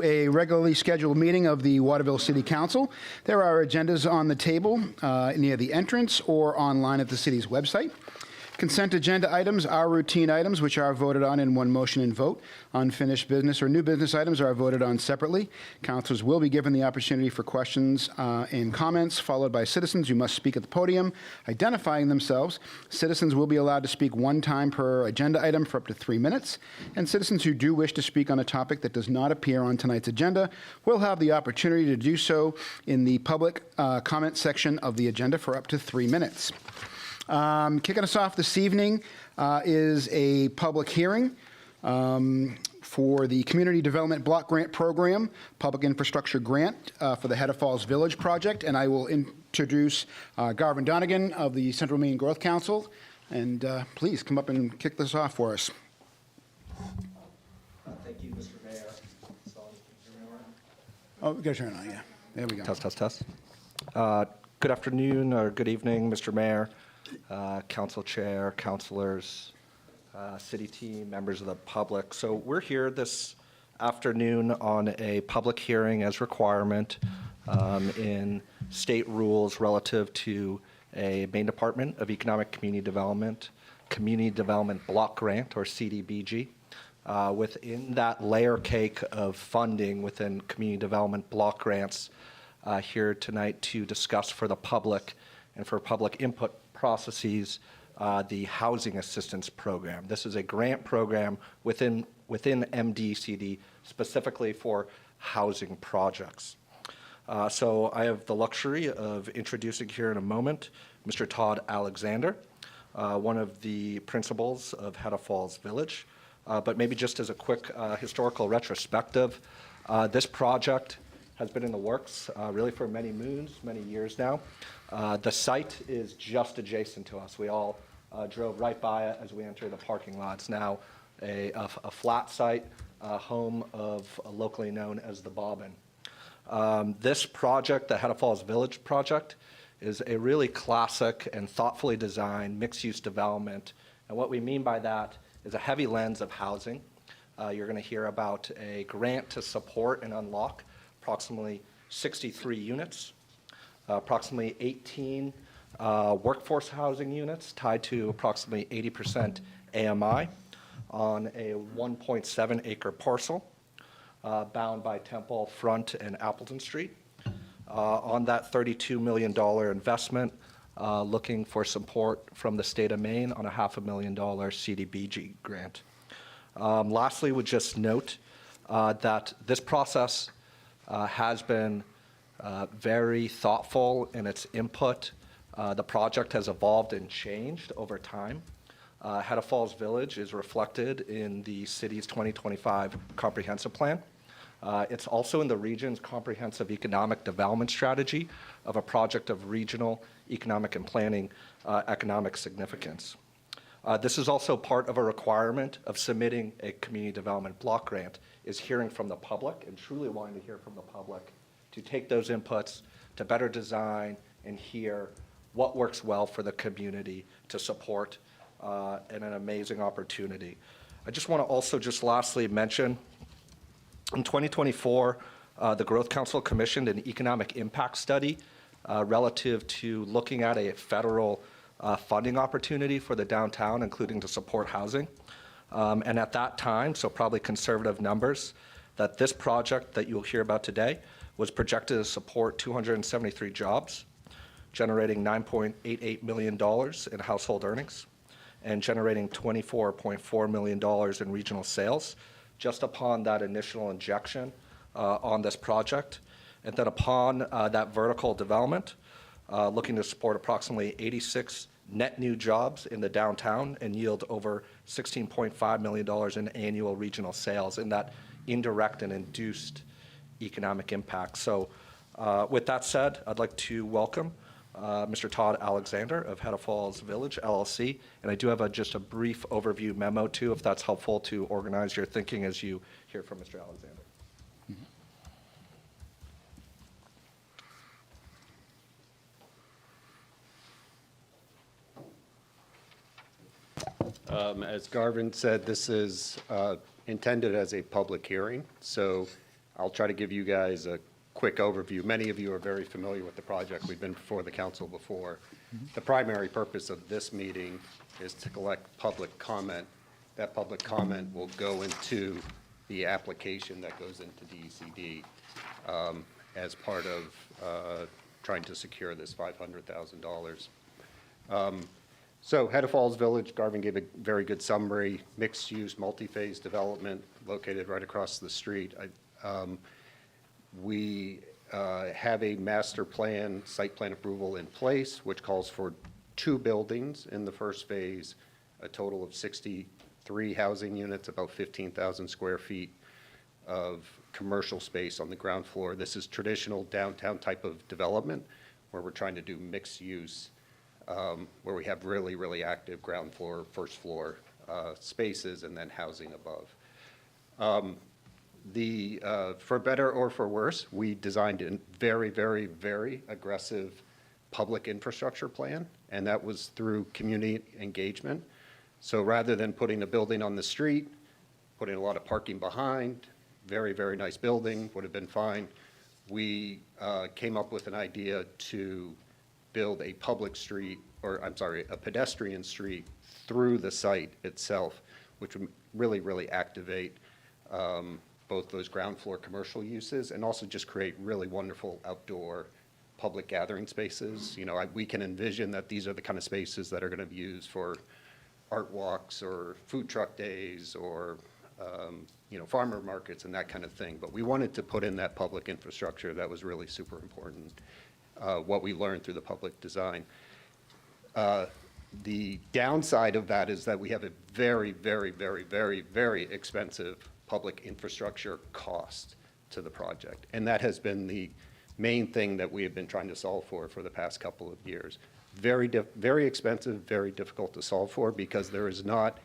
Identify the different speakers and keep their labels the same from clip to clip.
Speaker 1: A regularly scheduled meeting of the Waterville City Council. There are agendas on the table near the entrance or online at the city's website. Consent agenda items are routine items which are voted on in one motion and vote. Unfinished business or new business items are voted on separately. Councilors will be given the opportunity for questions and comments, followed by citizens who must speak at the podium, identifying themselves. Citizens will be allowed to speak one time per agenda item for up to 3 minutes. And citizens who do wish to speak on a topic that does not appear on tonight's agenda will have the opportunity to do so in the public comment section of the agenda for up to 3 minutes. Kicking us off this evening is a public hearing for the Community Development Block Grant Program, Public Infrastructure Grant for the Head of Falls Village project. And I will introduce Garvin Donegan of the Central Maine Growth Council. And please come up and kick this off for us.
Speaker 2: Thank you, Mr. Mayor.
Speaker 1: Oh, we got to turn it on, yeah. There we go.
Speaker 2: Test, test, test. Good afternoon or good evening, Mr. Mayor, Council Chair, councilors, city team, members of the public. So we're here this afternoon on a public hearing as requirement in state rules relative to a Maine Department of Economic Community Development Block Grant, or CDBG. Within that layer cake of funding within community development block grants, here tonight to discuss for the public and for public input processes the Housing Assistance Program. This is a grant program within MDCD specifically for housing projects. So I have the luxury of introducing here in a moment Mr. Todd Alexander, one of the principals of Hedda Falls Village. But maybe just as a quick historical retrospective, this project has been in the works really for many moons, many years now. The site is just adjacent to us. We all drove right by it as we entered the parking lot. It's now a flat site, home of locally known as the Bobbin. This project, the Hedda Falls Village project, is a really classic and thoughtfully designed mixed-use development. And what we mean by that is a heavy lens of housing. You're going to hear about a grant to support and unlock approximately 63 units, approximately 18 workforce housing units tied to approximately 80% AMI on a 1.7 acre parcel bound by Temple Front and Appleton Street. On that $32 million investment, looking for support from the state of Maine on a $500,000 CDBG grant. Lastly, would just note that this process has been very thoughtful in its input. The project has evolved and changed over time. Hedda Falls Village is reflected in the city's 2025 comprehensive plan. It's also in the region's comprehensive economic development strategy of a project of regional economic and planning economic significance. This is also part of a requirement of submitting a community development block grant, is hearing from the public and truly wanting to hear from the public to take those inputs to better design and hear what works well for the community to support and an amazing opportunity. I just want to also just lastly mention, in 2024, the Growth Council commissioned an economic impact study relative to looking at a federal funding opportunity for the downtown, including to support housing. And at that time, so probably conservative numbers, that this project that you'll hear about today was projected to support 273 jobs, generating $9.88 million in household earnings, and generating $24.4 million in regional sales, just upon that initial injection on this project. And then upon that vertical development, looking to support approximately 86 net new jobs in the downtown and yield over $16.5 million in annual regional sales in that indirect and induced economic impact. So with that said, I'd like to welcome Mr. Todd Alexander of Hedda Falls Village, LLC. And I do have just a brief overview memo too, if that's helpful to organize your thinking as you hear from Mr. Alexander.
Speaker 3: As Garvin said, this is intended as a public hearing, so I'll try to give you guys a quick overview. Many of you are very familiar with the project. We've been before the council before. The primary purpose of this meeting is to collect public comment. That public comment will go into the application that goes into DECD as part of trying to secure this $500,000. So Head of Falls Village, Garvin gave a very good summary, mixed-use, multi-phase development located right across the street. We have a master plan, site plan approval in place, which calls for 2 buildings in the first phase, a total of 63 housing units, about 15,000 square feet of commercial space on the ground floor. This is traditional downtown type of development where we're trying to do mixed use, where we have really, really active ground floor, first floor spaces, and then housing above. For better or for worse, we designed a very, very, very aggressive public infrastructure plan, and that was through community engagement. So rather than putting a building on the street, putting a lot of parking behind, very, very nice building, would have been fine, we came up with an idea to build a public street, or I'm sorry, a pedestrian street through the site itself, which would really, really activate both those ground floor commercial uses and also just create really wonderful outdoor public gathering spaces. You know, we can envision that these are the kind of spaces that are going to be used for art walks or food truck days or, you know, farmer markets and that kind of thing. But we wanted to put in that public infrastructure that was really super important, what we learned through the public design. The downside of that is that we have a very, very, very, very, very expensive public infrastructure cost to the project. And that has been the main thing that we have been trying to solve for the past couple of years. Very expensive, very difficult to solve for because there is not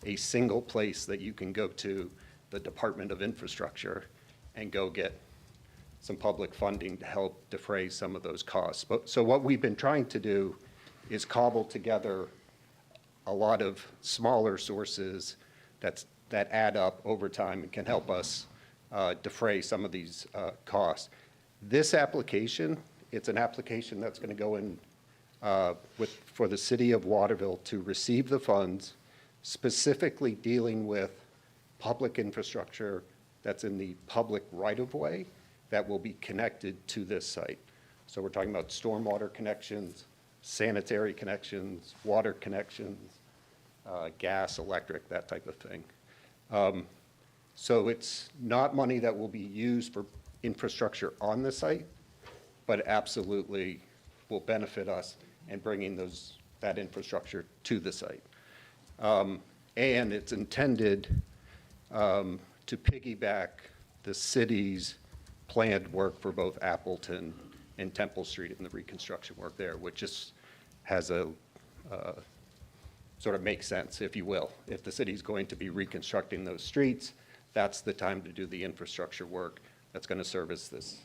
Speaker 3: a single place that you can go to the Department of Infrastructure and go get some public funding to help defray some of those costs. So what we've been trying to do is cobble together a lot of smaller sources that add up over time and can help us defray some of these costs. This application, it's an application that's going to go in for the city of Waterville to receive the funds, specifically dealing with public infrastructure that's in the public right-of-way that will be connected to this site. So we're talking about stormwater connections, sanitary connections, water connections, gas, electric, that type of thing. So it's not money that will be used for infrastructure on the site, but absolutely will benefit us in bringing that infrastructure to the site. And it's intended to piggyback the city's planned work for both Appleton and Temple Street and the reconstruction work there, which just has a sort of makes sense, if you will. If the city's going to be reconstructing those streets, that's the time to do the infrastructure work that's going to service this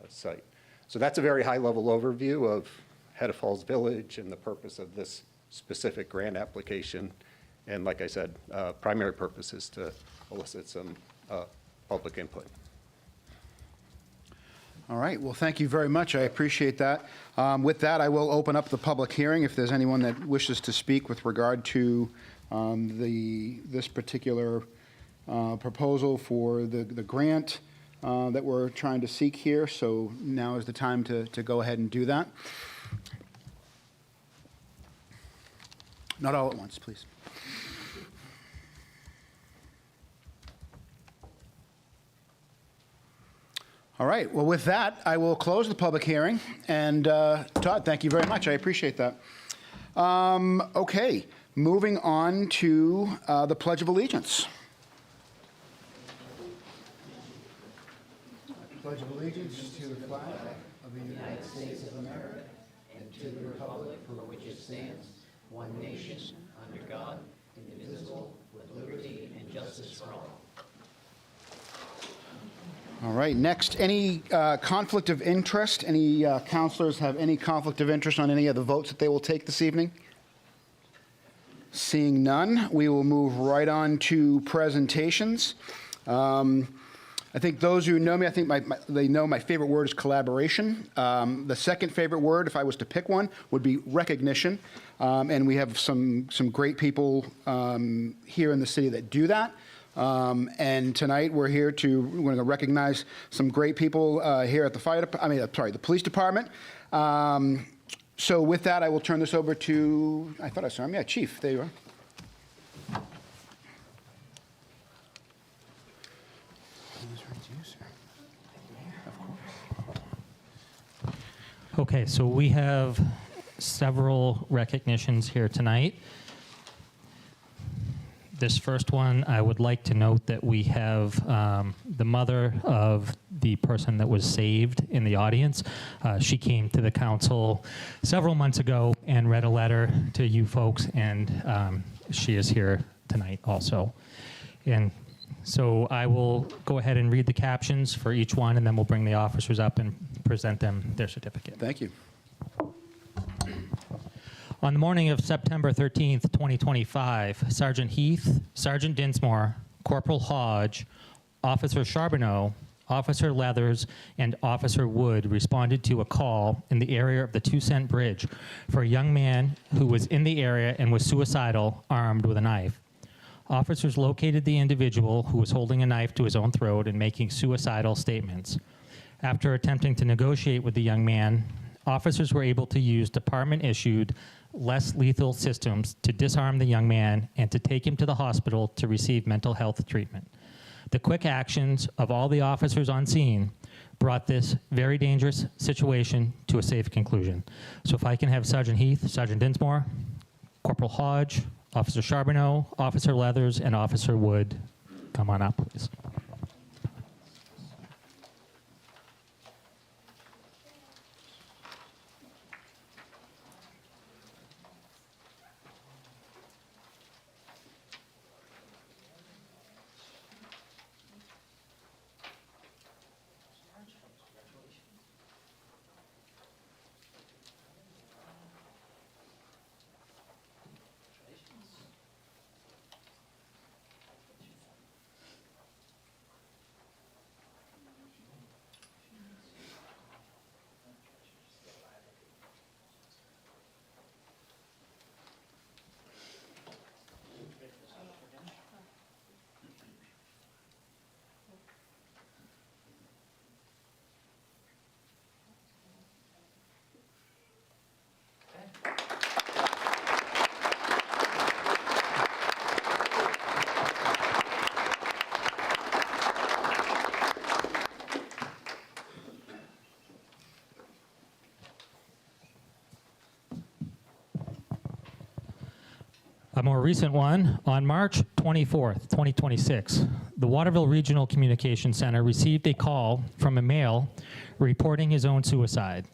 Speaker 3: site. So that's a very high-level overview of Head of Falls Village and the purpose of this specific grant application. And like I said, primary purpose is to elicit some public input.
Speaker 1: All right, well, thank you very much. I appreciate that. With that, I will open up the public hearing if there's anyone that wishes to speak with regard to this particular proposal for the grant that we're trying to seek here. So now is the time to go ahead and do that. Not all at once, please. All right, well, with that, I will close the public hearing. And Todd, thank you very much. I appreciate that. Okay, moving on to the Pledge of Allegiance. I pledge allegiance to the flag of the United States of America and to the republic for which it stands, one nation, under God, indivisible, with liberty and justice for all. All right, next, any conflict of interest? Any counselors have any conflict of interest on any of the votes that they will take this evening? Seeing none, we will move right on to presentations. I think those who know me, I think they know my favorite word is collaboration. The second favorite word, if I was to pick one, would be recognition. And we have some great people here in the city that do that. And tonight we're going to recognize some great people here at the police department. So with that, I will turn this over to, I thought I saw him, yeah, Chief, there you are.
Speaker 4: Okay, so we have several recognitions here tonight. This first one, I would like to note that we have the mother of the person that was saved in the audience. She came to the council several months ago and read a letter to you folks, and she is here tonight also. And so I will go ahead and read the captions for each one, and then we'll bring the officers up and present them their certificate.
Speaker 1: Thank you.
Speaker 4: On the morning of September 13th, 2025, Sergeant Heath, Sergeant Dinsmore, Corporal Hodge, Officer Charbonneau, Officer Leathers, and Officer Wood responded to a call in the area of the 2 Cent Bridge for a young man who was in the area and was suicidal, armed with a knife. Officers located the individual who was holding a knife to his own throat and making suicidal statements. After attempting to negotiate with the young man, officers were able to use department-issued, less lethal systems to disarm the young man and to take him to the hospital to receive mental health treatment. The quick actions of all the officers on scene brought this very dangerous situation to a safe conclusion. So if I can have Sergeant Heath, Sergeant Dinsmore, Corporal Hodge, Officer Charbonneau, Officer Leathers, and Officer Wood come on up, please. A more recent one, on March 24th, 2026, the Waterville Regional Communications Center received a call from a male reporting his own suicide.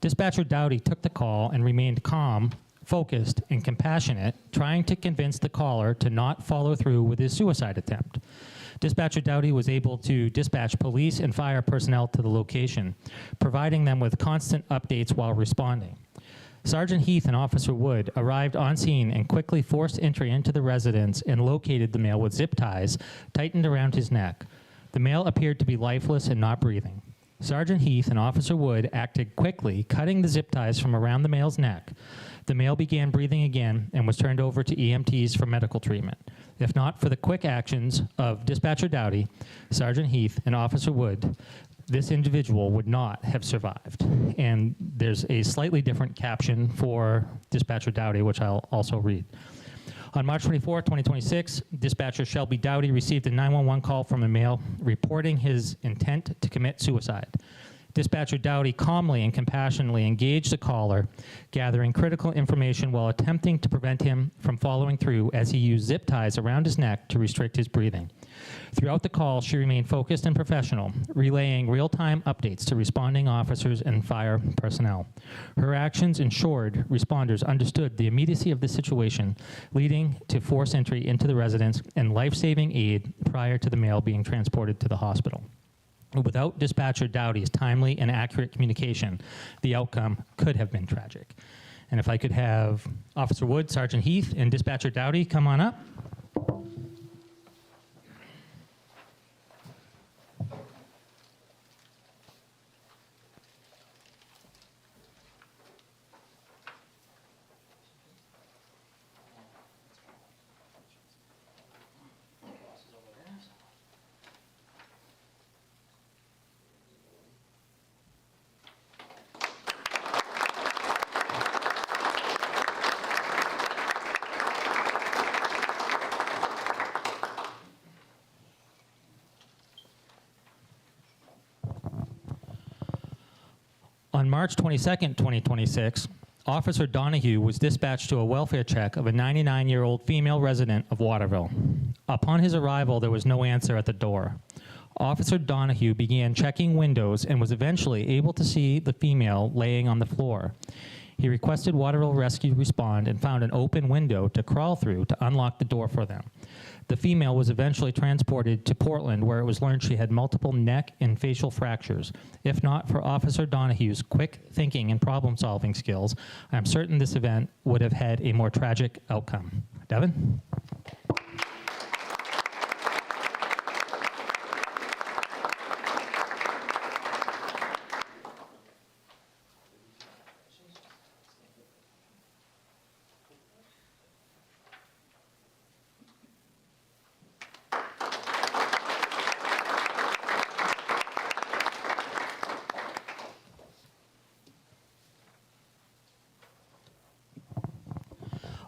Speaker 4: Dispatcher Dowdy took the call and remained calm, focused, and compassionate, trying to convince the caller to not follow through with his suicide attempt. Dispatcher Dowdy was able to dispatch police and fire personnel to the location, providing them with constant updates while responding. Sergeant Heath and Officer Wood arrived on scene and quickly forced entry into the residence and located the male with zip ties tightened around his neck. The male appeared to be lifeless and not breathing. Sergeant Heath and Officer Wood acted quickly, cutting the zip ties from around the male's neck. The male began breathing again and was turned over to EMTs for medical treatment. If not for the quick actions of Dispatcher Dowdy, Sergeant Heath, and Officer Wood, this individual would not have survived. And there's a slightly different caption for Dispatcher Dowdy, which I'll also read. On March 24, 2026, Dispatcher Shelby Dowdy received a 911 call from a male reporting his intent to commit suicide. Dispatcher Dowdy calmly and compassionately engaged the caller, gathering critical information while attempting to prevent him from following through as he used zip ties around his neck to restrict his breathing. Throughout the call, she remained focused and professional, relaying real-time updates to responding officers and fire personnel. Her actions ensured responders understood the immediacy of the situation, leading to forced entry into the residence and life-saving aid prior to the male being transported to the hospital. Without Dispatcher Dowdy's timely and accurate communication, the outcome could have been tragic. And if I could have Officer Wood, Sergeant Heath, and Dispatcher Dowdy come on up. On March 22nd, 2026, Officer Donahue was dispatched to a welfare check of a 99-year-old female resident of Waterville. Upon his arrival, there was no answer at the door. Officer Donahue began checking windows and was eventually able to see the female laying on the floor. He requested Waterville Rescue respond and found an open window to crawl through to unlock the door for them. The female was eventually transported to Portland, where it was learned she had multiple neck and facial fractures. If not for Officer Donahue's quick thinking and problem-solving skills, I'm certain this event would have had a more tragic outcome. Devin?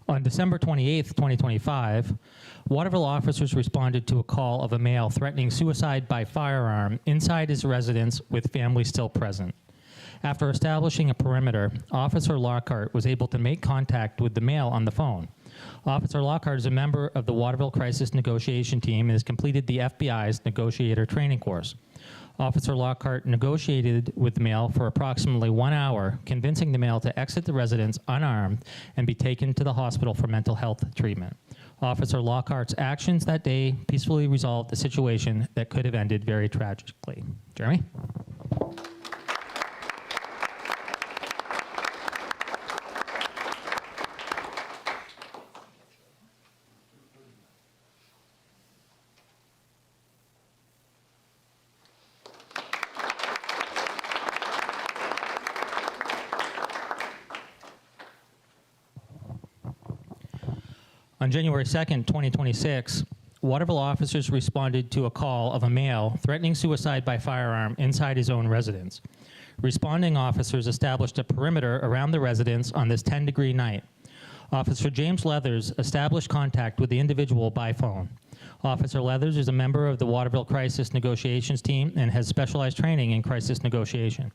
Speaker 4: On December 28, 2025, Waterville officers responded to a call of a male threatening suicide by firearm inside his residence with family still present. After establishing a perimeter, Officer Lockhart was able to make contact with the male on the phone. Officer Lockhart is a member of the Waterville Crisis Negotiation Team and has completed the FBI's negotiator training course. Officer Lockhart negotiated with the male for approximately 1 hour, convincing the male to exit the residence unarmed and be taken to the hospital for mental health treatment. Officer Lockhart's actions that day peacefully resolved the situation that could have ended very tragically. Jeremy? On January 2nd, 2026, Waterville officers responded to a call of a male threatening suicide by firearm inside his own residence. Responding officers established a perimeter around the residence on this 10-degree night. Officer James Leathers established contact with the individual by phone. Officer Leathers is a member of the Waterville Crisis Negotiations Team and has specialized training in crisis negotiation.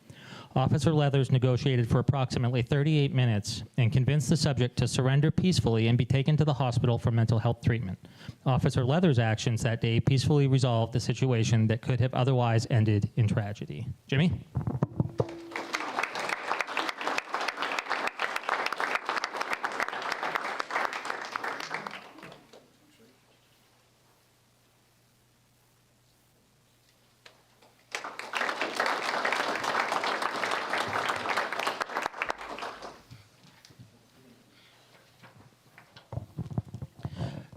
Speaker 4: Officer Leathers negotiated for approximately 38 minutes and convinced the subject to surrender peacefully and be taken to the hospital for mental health treatment. Officer Leathers' actions that day peacefully resolved the situation that could have otherwise ended in tragedy. Jimmy?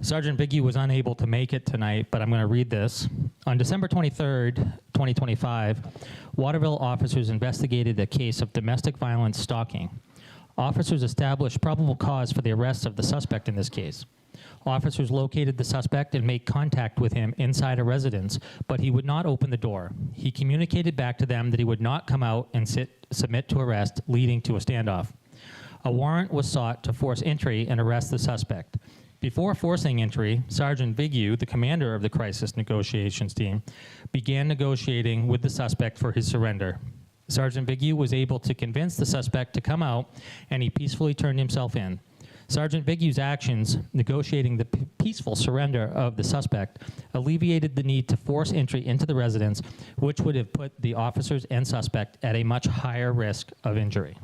Speaker 4: Sergeant Biggie was unable to make it tonight, but I'm going to read this. On December 23rd, 2025, Waterville officers investigated a case of domestic violence stalking. Officers established probable cause for the arrest of the suspect in this case. Officers located the suspect and made contact with him inside a residence, but he would not open the door. He communicated back to them that he would not come out and submit to arrest, leading to a standoff. A warrant was sought to force entry and arrest the suspect. Before forcing entry, Sergeant Vigu, the commander of the Crisis Negotiations Team, began negotiating with the suspect for his surrender. Sergeant Vigu was able to convince the suspect to come out, and he peacefully turned himself in. Sergeant Vigu's actions, negotiating the peaceful surrender of the suspect, alleviated the need to force entry into the residence, which would have put the officers and suspect at a much higher risk of injury.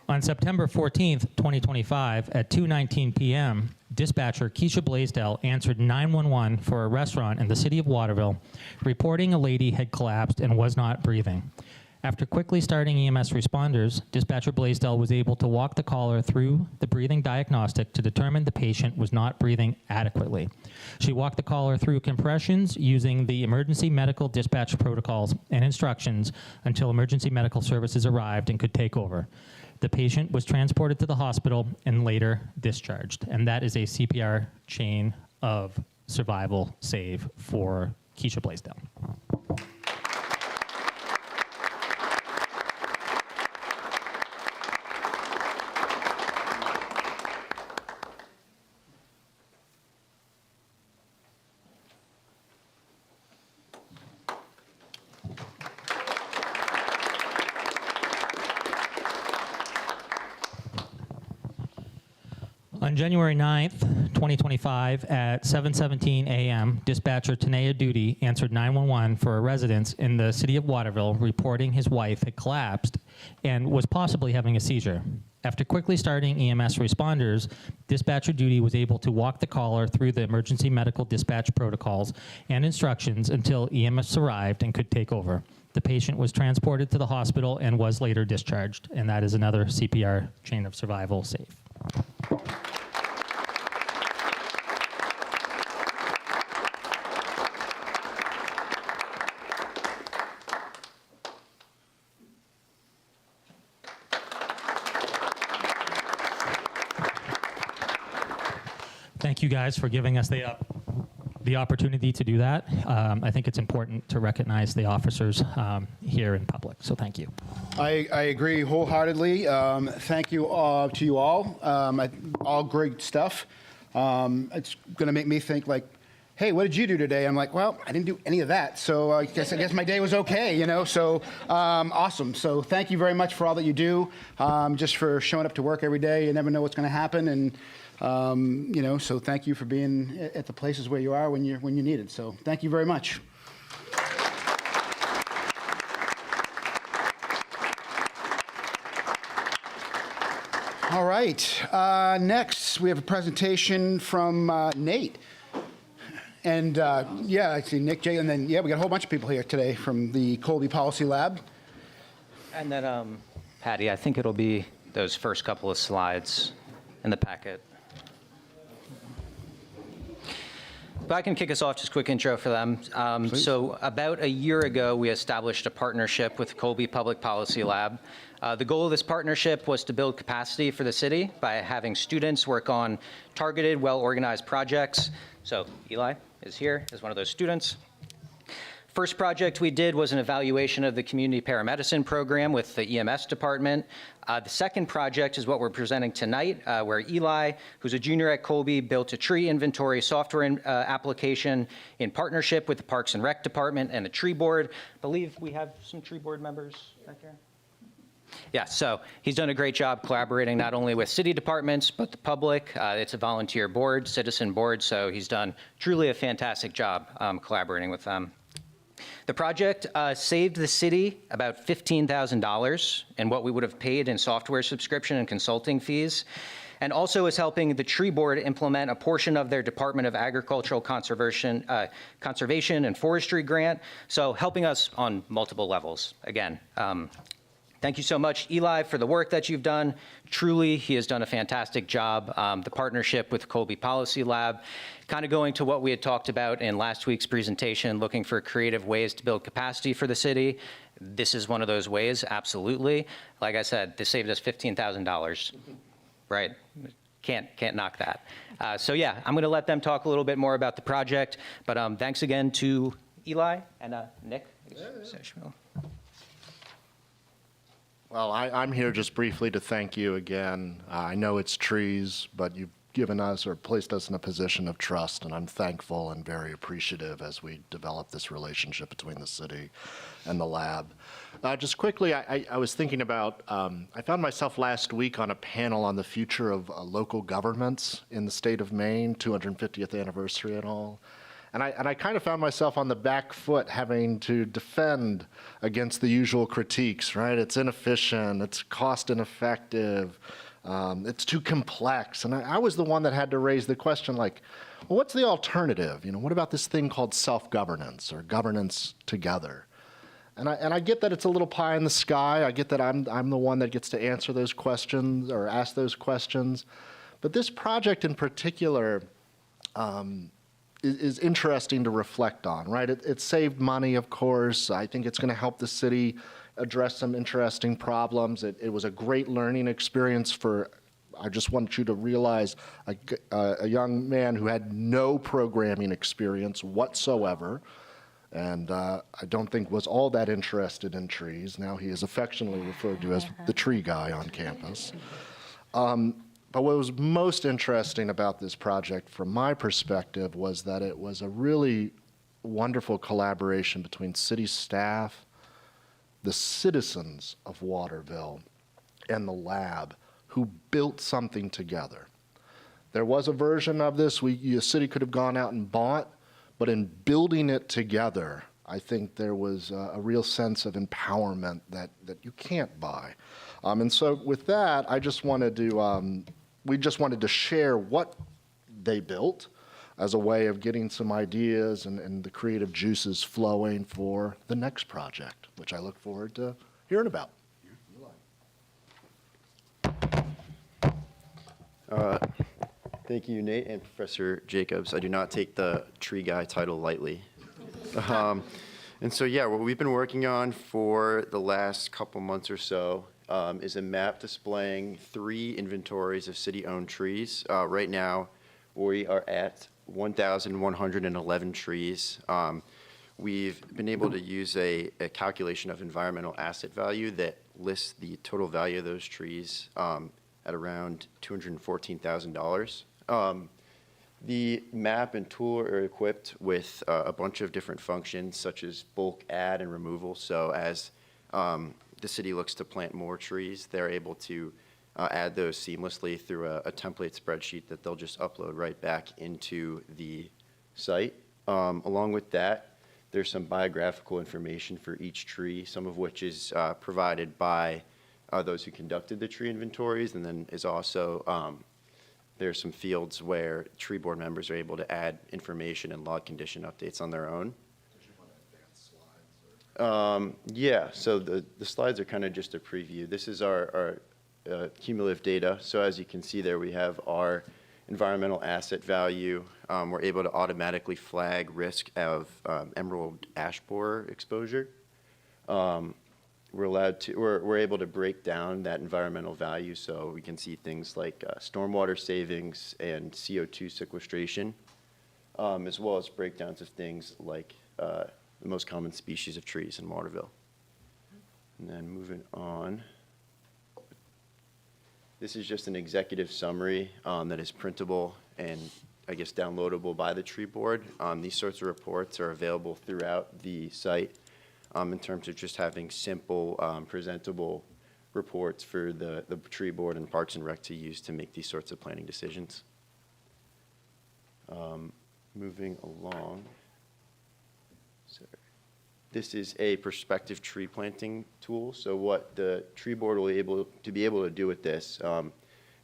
Speaker 4: On September 14th, 2025, at 2:19 p.m., dispatcher Keisha Blaisdell answered 911 for a restaurant in the city of Waterville, reporting a lady had collapsed and was not breathing. After quickly starting EMS responders, dispatcher Blaisdell was able to walk the caller through the breathing diagnostic to determine the patient was not breathing adequately. She walked the caller through compressions using the emergency medical dispatch protocols and instructions until emergency medical services arrived and could take over. The patient was transported to the hospital and later discharged. And that is a CPR chain of survival save for Keisha Blaisdell. On January 9th, 2025, at 7:17 a.m., dispatcher Tanea Duty answered 911 for a resident in the city of Waterville reporting his wife had collapsed and was possibly having a seizure. After quickly starting EMS responders, dispatcher Duty was able to walk the caller through the emergency medical dispatch protocols and instructions until EMS arrived and could take over. The patient was transported to the hospital and was later discharged, and that is another CPR chain of survival safe. Thank you guys for giving us the opportunity to do that. I think it's important to recognize the officers here in public, so thank you.
Speaker 1: I agree wholeheartedly. Thank you to you all. All great stuff. It's going to make me think like, hey, what did you do today? I'm like, well, I didn't do any of that, so I guess my day was okay, you know. So awesome. So thank you very much for all that you do, just for showing up to work every day. You never know what's going to happen, and you know. So thank you for being at the places where you are when you need it. So thank you very much. All right. Next, we have a presentation from Nate. And yeah, I see Nick, Jay, and then, yeah, we got a whole bunch of people here today from the Colby Policy Lab.
Speaker 5: And then, Patty, I think it'll be those first couple of slides in the packet. But I can kick us off, just a quick intro for them. So about a year ago, we established a partnership with Colby Public Policy Lab. The goal of this partnership was to build capacity for the city by having students work on targeted, well-organized projects. So Eli is here as one of those students. First project we did was an evaluation of the community paramedicine program with the EMS department. The second project is what we're presenting tonight, where Eli, who's a junior at Colby, built a tree inventory software application in partnership with the Parks and Rec department and the tree board. I believe we have some tree board members back here. Yeah, so he's done a great job collaborating not only with city departments, but the public. It's a volunteer board, citizen board, so he's done truly a fantastic job collaborating with them. The project saved the city about $15,000 in what we would have paid in software subscription and consulting fees, and also is helping the tree board implement a portion of their Department of Agricultural Conservation and Forestry grant, so helping us on multiple levels. Again, thank you so much, Eli, for the work that you've done. Truly, he has done a fantastic job. The partnership with Colby Policy Lab, kind of going to what we had talked about in last week's presentation, looking for creative ways to build capacity for the city. This is one of those ways, absolutely. Like I said, this saved us $15,000, right? Can't knock that. So yeah, I'm gonna let them talk a little bit more about the project, but thanks again to Eli and Nick.
Speaker 6: Well, I'm here just briefly to thank you again. I know it's trees, but you've given us or placed us in a position of trust, and I'm thankful and very appreciative as we develop this relationship between the city and the lab. Just quickly, I was thinking about, I found myself last week on a panel on the future of local governments in the state of Maine, 250th anniversary and all. And I kind of found myself on the back foot having to defend against the usual critiques, right? It's inefficient, it's cost ineffective, it's too complex. And I was the one that had to raise the question like, well, what's the alternative? You know, what about this thing called self-governance or governance together? And I get that it's a little pie in the sky. I get that I'm the one that gets to answer those questions or ask those questions. But this project in particular, is interesting to reflect on, right? It saved money, of course. I think it's going to help the city address some interesting problems. It was a great learning experience for, I just want you to realize, a young man who had no programming experience whatsoever, and I don't think was all that interested in trees. Now he is affectionately referred to as the tree guy on campus. But what was most interesting about this project from my perspective was that it was a really wonderful collaboration between city staff, the citizens of Waterville, and the lab who built something together There was a version of this the city could have gone out and bought, but in building it together, I think there was a real sense of empowerment that you can't buy. And so with that, I just wanted to, we just wanted to share what they built as a way of getting some ideas and the creative juices flowing for the next project, which I look forward to hearing about.
Speaker 7: Thank you, Nate and Professor Jacobs. I do not take the tree guy title lightly. And so, yeah, what we've been working on for the last couple months or so is a map displaying 3 inventories of city-owned trees. Right now, we are at 1,111 trees. We've been able to use a calculation of environmental asset value that lists the total value of those trees at around $214,000. The map and tool are equipped with a bunch of different functions, such as bulk add and removal. So as the city looks to plant more trees, they're able to add those seamlessly through a template spreadsheet that they'll just upload right back into the site. Along with that, there's some biographical information for each tree, some of which is provided by those who conducted the tree inventories, and then is also there's some fields where tree board members are able to add information and log condition updates on their own. Yeah, so the slides are kind of just a preview. This is our cumulative data. So as you can see there, we have our environmental asset value. We're able to automatically flag risk of emerald ash borer exposure. We're able to break down that environmental value, so we can see things like stormwater savings and CO2 sequestration, as well as breakdowns of things like the most common species of trees in Waterville. And then moving on, this is just an executive summary that is printable and I guess downloadable by the tree board. These sorts of reports are available throughout the site. In terms of just having simple, presentable reports for the tree board and Parks and Rec to use to make these sorts of planning decisions. Moving along. Sorry. This is a prospective tree planting tool. So what the tree board will be able to do with this,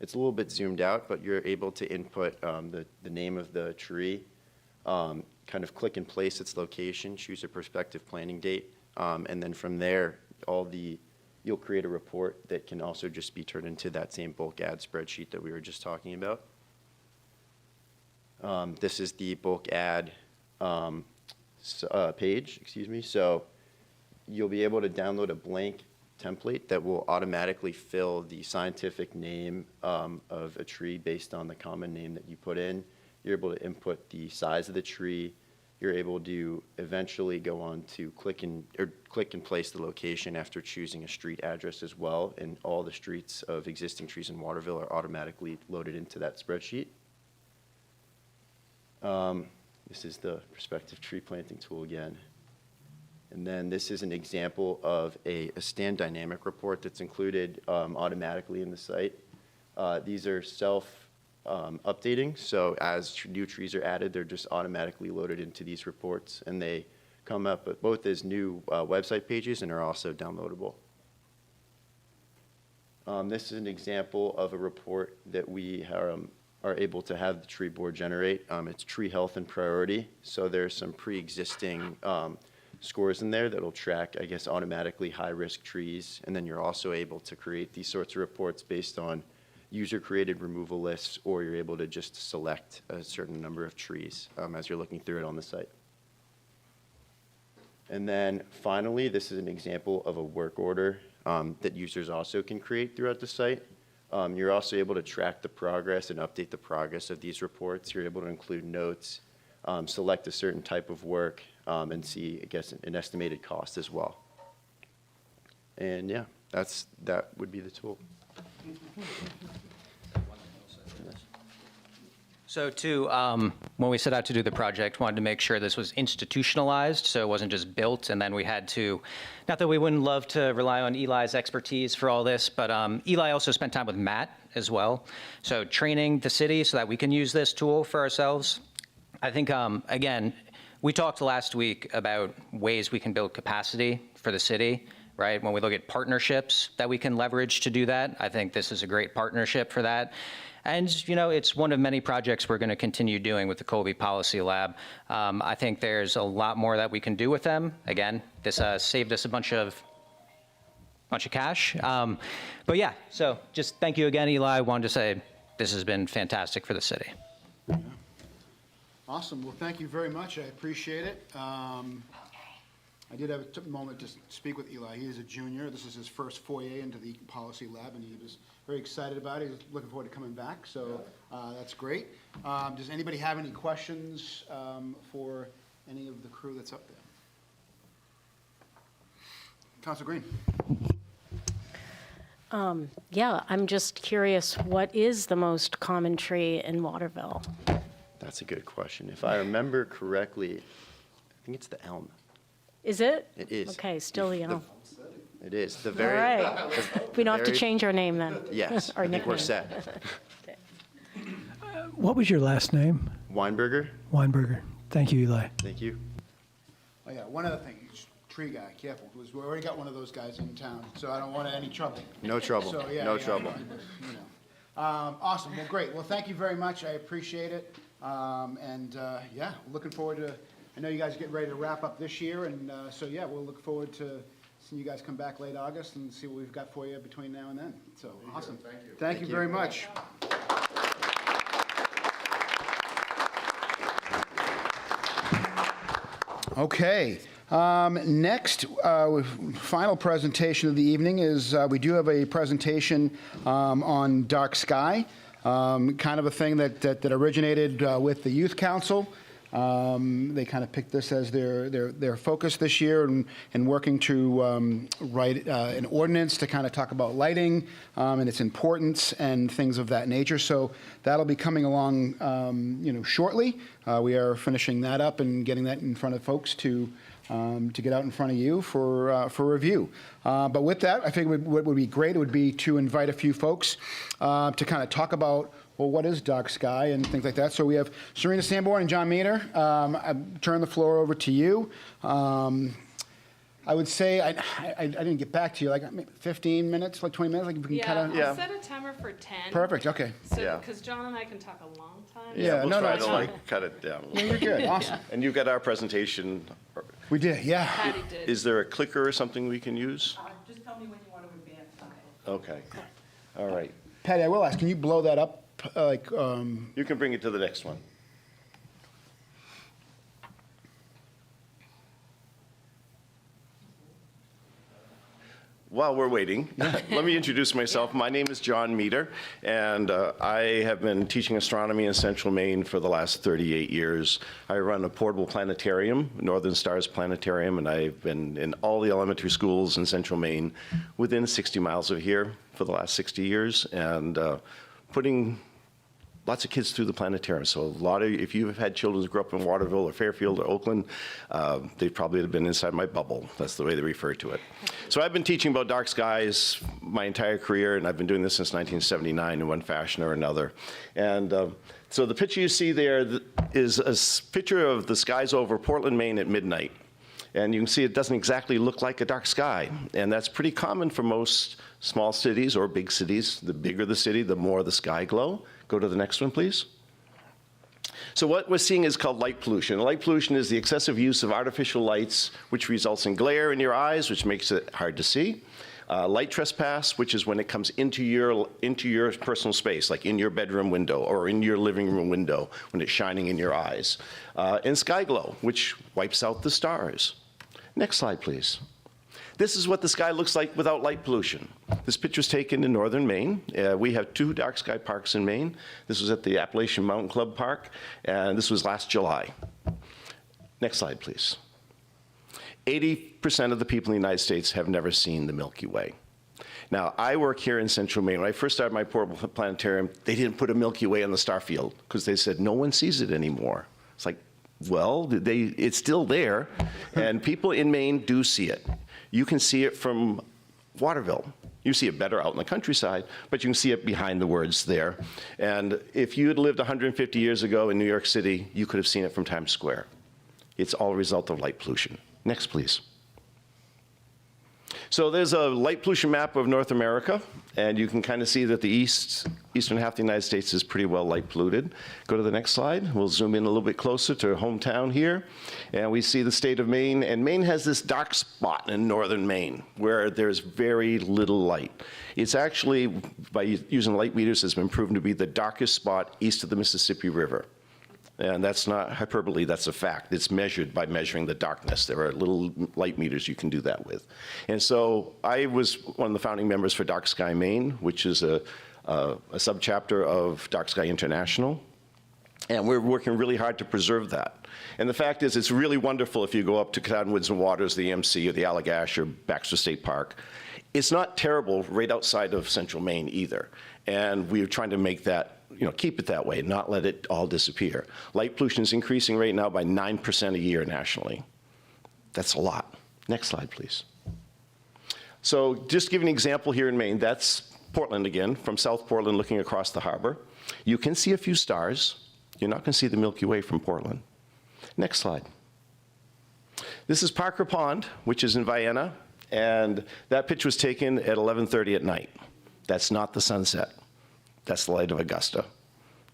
Speaker 7: it's a little bit zoomed out, but you're able to input the name of the tree, kind of click and place its location, choose a prospective planting date. And then from there, you'll create a report that can also just be turned into that same bulk add spreadsheet that we were just talking about. This is the bulk add page, excuse me. So you'll be able to download a blank template that will automatically fill the scientific name of a tree based on the common name that you put in. You're able to input the size of the tree. You're able to eventually go on to click and place the location after choosing a street address as well, and all the streets of existing trees in Waterville are automatically loaded into that spreadsheet. This is the prospective tree planting tool again. And then this is an example of a stand dynamic report that's included automatically in the site. These are updating, so as new trees are added, they're just automatically loaded into these reports, and they come up both as new website pages and are also downloadable. This is an example of a report that we are able to have the tree board generate. It's tree health and priority, so there's some pre-existing scores in there that'll track, I guess, automatically high-risk trees, and then you're also able to create these sorts of reports based on user-created removal lists, or you're able to just select a certain number of trees as you're looking through it on the site. And then finally, this is an example of a work order that users also can create throughout the site. You're also able to track the progress and update the progress of these reports. You're able to include notes, select a certain type of work, and see, I guess, an estimated cost as well. And yeah, that would be the tool.
Speaker 5: So when we set out to do the project, wanted to make sure this was institutionalized, so it wasn't just built, and then we had to, not that we wouldn't love to rely on Eli's expertise for all this, but Eli also spent time with Matt as well. So training the city so that we can use this tool for ourselves. I think, again, we talked last week about ways we can build capacity for the city, right? When we look at partnerships that we can leverage to do that, I think this is a great partnership for that. And, you know, it's one of many projects we're going to continue doing with the Colby Policy Lab. I think there's a lot more that we can do with them. Again, this saved us a bunch of cash. But yeah, so just thank you again, Eli. I wanted to say this has been fantastic for the city.
Speaker 1: Awesome. Well, thank you very much. I appreciate it. I did have a moment to speak with Eli. He is a junior. This is his first foray into the policy lab, and he was very excited about it. He's looking forward to coming back, so that's great. Does anybody have any questions for any of the crew that's up there? Councilor Green.
Speaker 8: Yeah, I'm just curious, what is the most common tree in Waterville?
Speaker 7: That's a good question. If I remember correctly, I think it's the elm.
Speaker 8: Is it?
Speaker 7: It is.
Speaker 8: Okay, still the elm.
Speaker 7: It is. The
Speaker 8: All
Speaker 7: very.
Speaker 8: right. We don't have to
Speaker 7: very-
Speaker 8: change our name then.
Speaker 7: Yes,
Speaker 8: Our
Speaker 7: I think we're
Speaker 8: nickname.
Speaker 7: set.
Speaker 9: What was your last name?
Speaker 7: Weinberger,
Speaker 9: Weinberger. Thank you, Eli.
Speaker 7: thank you.
Speaker 1: Oh, yeah, one other thing, tree guy, careful, because we already got one of those guys in town, so I don't want any trouble.
Speaker 7: No trouble,
Speaker 1: So, yeah,
Speaker 7: no
Speaker 1: yeah,
Speaker 7: trouble.
Speaker 1: you know. Awesome, well, great. Well, thank you very much, I appreciate it. Yeah, looking forward to, I know you guys are getting ready to wrap up this year, and so, yeah, we'll look forward to seeing you guys come back late August and see what we've got for you between now and then. So, awesome. Thank you. Thank you very much. Okay. Next, final presentation of the evening is we do have a presentation on dark sky, kind of a thing that originated with the Youth Council. They kind of picked this as their focus this year and working to write an ordinance to kind of talk about lighting and its importance and things of that nature. So that'll be coming along, shortly. We are finishing that up and getting that in front of folks to get out in front of you for review. But with that, I think what would be great, it would be to invite a few folks to kind of talk about, well, what is dark sky and things like that. So we have Serena Sanborn and John Meaner. I turn the floor over to you. I would say, I didn't get back to you, like maybe 15 minutes, like 20 minutes, like we can kind of.
Speaker 10: I'll set a timer for 10.
Speaker 1: Perfect, okay.
Speaker 10: So,
Speaker 11: Yeah.
Speaker 10: because John and I can talk a long time.
Speaker 1: Yeah,
Speaker 11: We'll try
Speaker 1: it's
Speaker 11: to
Speaker 1: fine.
Speaker 11: cut it down.
Speaker 1: No, you're good, awesome.
Speaker 11: And you've got our presentation.
Speaker 1: We did, yeah.
Speaker 10: Patty did.
Speaker 11: Is there a clicker or something we can use?
Speaker 12: Just tell me when you want to advance.
Speaker 11: Okay. All right.
Speaker 1: Patty, I will ask, can you blow that up,
Speaker 11: You can bring it to the next one. While we're waiting, let me introduce myself. My name is John Meader, and I have been teaching astronomy in Central Maine for the last 38 years. I run a portable planetarium, Northern Stars Planetarium, and I've been in all the elementary schools in Central Maine within 60 miles of here for the last 60 years, and putting lots of kids through the planetarium. So a lot of, if you've had children who grew up in Waterville or Fairfield or Oakland, they probably have been inside my bubble. That's the way they refer to it. So I've been teaching about dark skies my entire career, and I've been doing this since 1979 in one fashion or another. And so the picture you see there is a picture of the skies over Portland, Maine at midnight. And you can see it doesn't exactly look like a dark sky. And that's pretty common for most small cities or big cities. The bigger the city, the more the sky glow. Go to the next one, please. So what we're seeing is called light pollution. Light pollution is the excessive use of artificial lights, which results in glare in your eyes, which makes it hard to see. Light trespass, which is when it comes into your personal space, like in your bedroom window or in your living room window, when it's shining in your eyes. And sky glow, which wipes out the stars. Next slide, please. This is what the sky looks like without light pollution. This picture is taken in northern Maine. We have 2 dark sky parks in Maine. This was at the Appalachian Mountain Club Park, and this was last July. Next slide, please. 80% of the people in the United States have never seen the Milky Way. Now, I work here in Central Maine. When I first started my portable planetarium, they didn't put a Milky Way on the star field because they said no one sees it anymore. It's like, well, it's still there, and people in Maine do see it. You can see it from Waterville. You see it better out in the countryside, but you can see it behind the words there. And if you had lived 150 years ago in New York City, you could have seen it from Times Square. It's all a result of light pollution. Next, please. So there's a light pollution map of North America, and you can kind of see that the eastern half of the United States is pretty well light polluted. Go to the next slide. We'll zoom in a little bit closer to hometown here, and we see the state of Maine. And Maine has this dark spot in northern Maine where there's very little light. It's actually, by using light meters, has been proven to be the darkest spot east of the Mississippi River. And that's not hyperbole, that's a fact. It's measured by measuring the darkness. There are little light meters you can do that with. And so I was one of the founding members for Dark Sky Maine, which is a subchapter of Dark Sky International. And we're working really hard to preserve that. And the fact is, it's really wonderful if you go up to Katahdin Woods and Waters, the EMC, or the Allagash, or Baxter State Park. It's not terrible right outside of central Maine either. And we're trying to make that, keep it that way, not let it all disappear. Light pollution is increasing right now by 9% a year nationally. That's a lot. Next slide, please. So just to give you an example here in Maine, that's Portland again, from South Portland looking across the harbor. You can see a few stars. You're not going to see the Milky Way from Portland. Next slide. This is Parker Pond, which is in Vienna, and that picture was taken at 11:30 at night. That's not the sunset. That's the light of Augusta,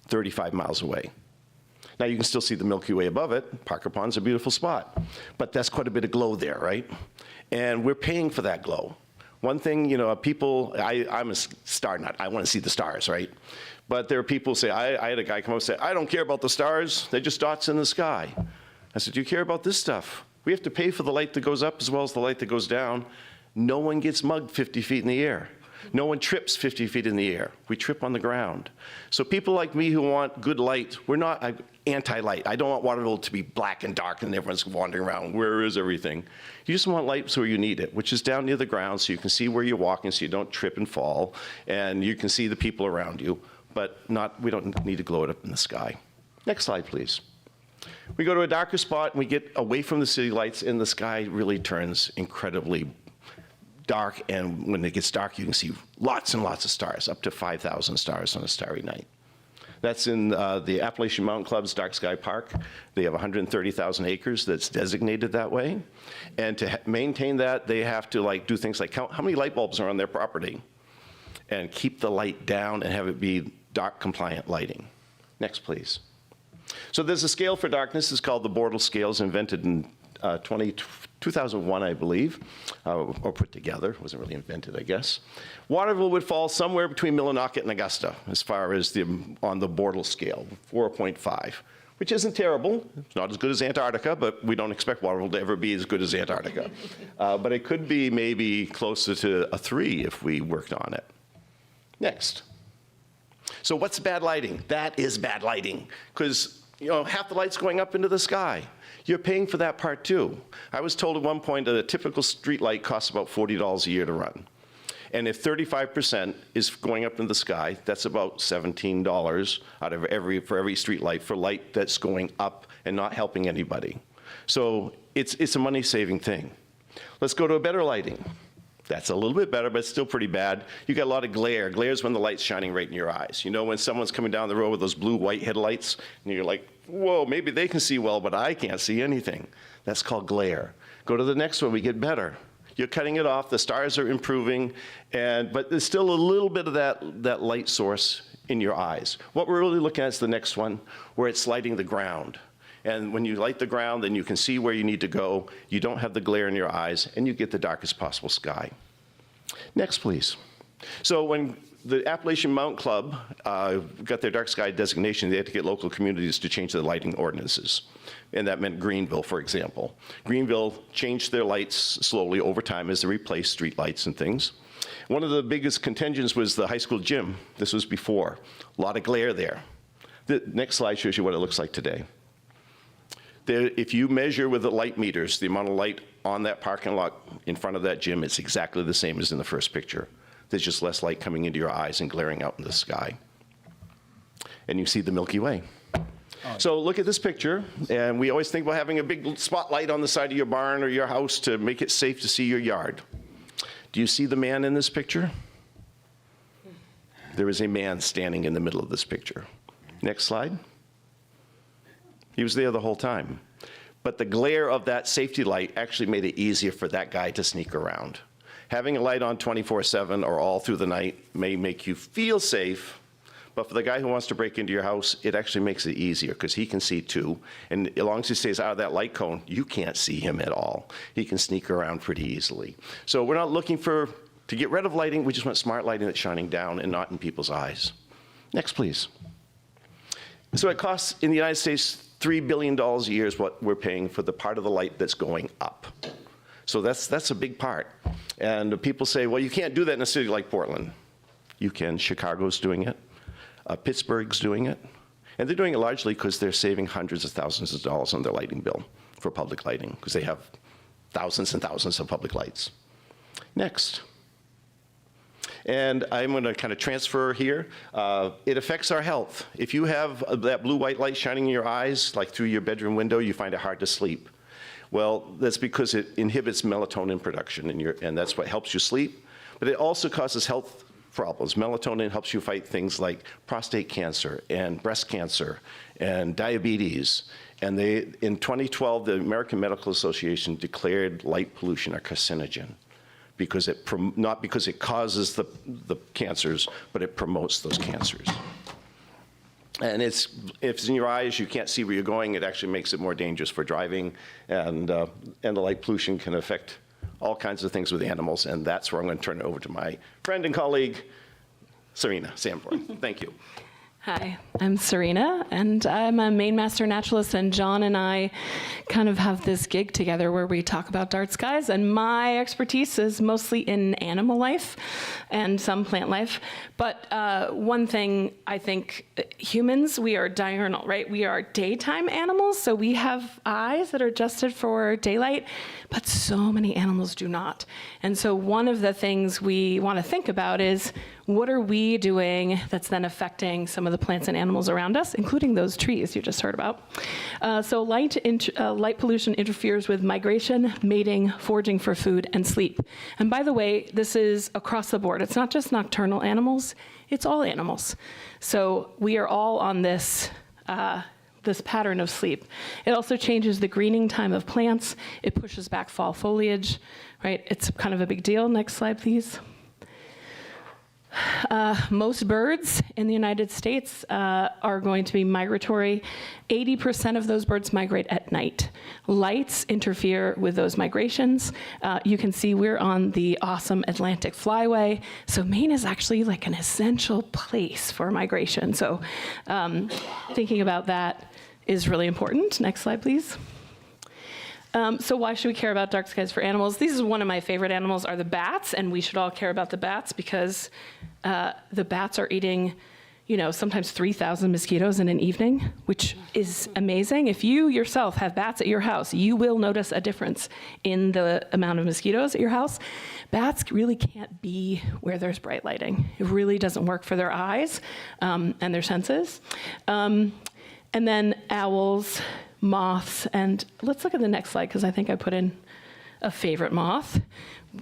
Speaker 11: 35 miles away. Now you can still see the Milky Way above it. Parker Pond's a beautiful spot, but that's quite a bit of glow there, right? And we're paying for that glow. One thing, people, I'm a star nut. I want to see the stars, right? But there are people who say, I had a guy come up and say, I don't care about the stars. They're just dots in the sky. I said, do you care about this stuff? We have to pay for the light that goes up as well as the light that goes down. No one gets mugged 50 feet in the air. No one trips 50 feet in the air. We trip on the ground. So people like me who want good light, we're not anti-light. I don't want Waterville to be black and dark and everyone's wandering around. Where is everything? You just want light so you need it, which is down near the ground so you can see where you're walking so you don't trip and fall, and you can see the people around you, but we don't need to glow it up in the sky. Next slide, please. We go to a darker spot and we get away from the city lights and the sky really turns incredibly dark, and when it gets dark, you can see lots and lots of stars, up to 5,000 stars on a starry night. That's in the Appalachian Mountain Club's Dark Sky Park. They have 130,000 acres that's designated that way. And to maintain that, they have to do things like count how many light bulbs are on their property and keep the light down and have it be dark compliant lighting. Next, please. So there's a scale for darkness. It's called the Bortle scale. It's invented in 2001, I believe, or put together. It wasn't really invented, I guess. Waterville would fall somewhere between Millinocket and Augusta as far as on the Bortle scale, 4.5, which isn't terrible. It's not as good as Antarctica, but we don't expect Waterville to ever be as good as Antarctica. But it could be maybe closer to a 3 if we worked on it. Next. So what's bad lighting? That is bad lighting, because half the light's going up into the sky. You're paying for that part too. I was told at one point that a typical street light costs about $40 a year to run. And if 35% is going up in the sky, that's about $17 for every street light for light that's going up and not helping anybody. So it's a money-saving thing. Let's go to a better lighting. That's a little bit better, but it's still pretty bad. You got a lot of glare. Glare is when the light's shining right in your eyes. When someone's coming down the road with those blue-white headlights, and you're like, whoa, maybe they can see well, but I can't see anything. That's called glare. Go to the next one, we get better. You're cutting it off, the stars are improving, but there's still a little bit of that light source in your eyes. What we're really looking at is the next one, where it's lighting the ground. And when you light the ground, then you can see where you need to go. You don't have the glare in your eyes, and you get the darkest possible sky. Next, please. So when the Appalachian Mountain Club got their dark sky designation, they had to get local communities to change their lighting ordinances. And that meant Greenville, for example. Greenville changed their lights slowly over time as they replaced street lights and things. One of the biggest contentions was the high school gym. This was before. A lot of glare there. The next slide shows you what it looks like today. If you measure with the light meters, the amount of light on that parking lot in front of that gym, it's exactly the same as in the first picture. There's just less light coming into your eyes and glaring out in the sky. And you see the Milky Way. So look at this picture, and we always think about having a big spotlight on the side of your barn or your house to make it safe to see your yard. Do you see the man in this picture? There is a man standing in the middle of this picture. Next slide. He was there the whole time. But the glare of that safety light actually made it easier for that guy to sneak around. Having a light on 24/7 or all through the night may make you feel safe, but for the guy who wants to break into your house, it actually makes it easier because he can see too. And as long as he stays out of that light cone, you can't see him at all. He can sneak around pretty easily. So we're not looking to get rid of lighting, we just want smart lighting that's shining down and not in people's eyes. Next, please. So it costs in the United States $3 billion a year is what we're paying for the part of the light that's going up. So that's a big part. And people say, well, you can't do that in a city like Portland. You can. Chicago's doing it. Pittsburgh's doing it. And they're doing it largely because they're saving hundreds of thousands of dollars on their lighting bill for public lighting, because they have thousands and thousands of public lights. Next. And I'm going to kind of transfer here. It affects our health. If you have that blue-white light shining in your eyes, like through your bedroom window, you find it hard to sleep. Well, that's because it inhibits melatonin production, and that's what helps you sleep. But it also causes health problems. Melatonin helps you fight things like prostate cancer and breast cancer and diabetes. And in 2012, the American Medical Association declared light pollution a carcinogen, because not because it causes the cancers, but it promotes those cancers. And if it's in your eyes, you can't see where you're going, it actually makes it more dangerous for driving, and the light pollution can affect all kinds of things with animals, and that's where I'm going to turn it over to my friend and colleague, Serena Sanborn. Thank you.
Speaker 10: Hi, I'm Serena, and I'm a Maine Master Naturalist, and John and I kind of have this gig together where we talk about dark skies, and my expertise is mostly in animal life and some plant life. But one thing, I think humans, we are diurnal, right? We are daytime animals, so we have eyes that are adjusted for daylight, but so many animals do not. And so one of the things we want to think about is, what are we doing that's then affecting some of the plants and animals around us, including those trees you just heard about? So light pollution interferes with migration, mating, foraging for food, and sleep. And by the way, this is across the board. It's not just nocturnal animals, it's all animals. So we are all on this pattern of sleep. It also changes the greening time of plants. It pushes back fall foliage, right? It's kind of a big deal. Next slide, please. Most birds in the United States are going to be migratory. 80% of those birds migrate at night. Lights interfere with those migrations. You can see we're on the awesome Atlantic Flyway. So Maine is actually like an essential place for migration. So thinking about that is really important. Next slide, please. So why should we care about dark skies for animals? These is one of my favorite animals are the bats, and we should all care about the bats because the bats are eating, sometimes 3,000 mosquitoes in an evening, which is amazing. If you yourself have bats at your house, you will notice a difference in the amount of mosquitoes at your house. Bats really can't be where there's bright lighting. It really doesn't work for their eyes and their senses. And then owls, moths, and let's look at the next slide because I think I put in a favorite moth,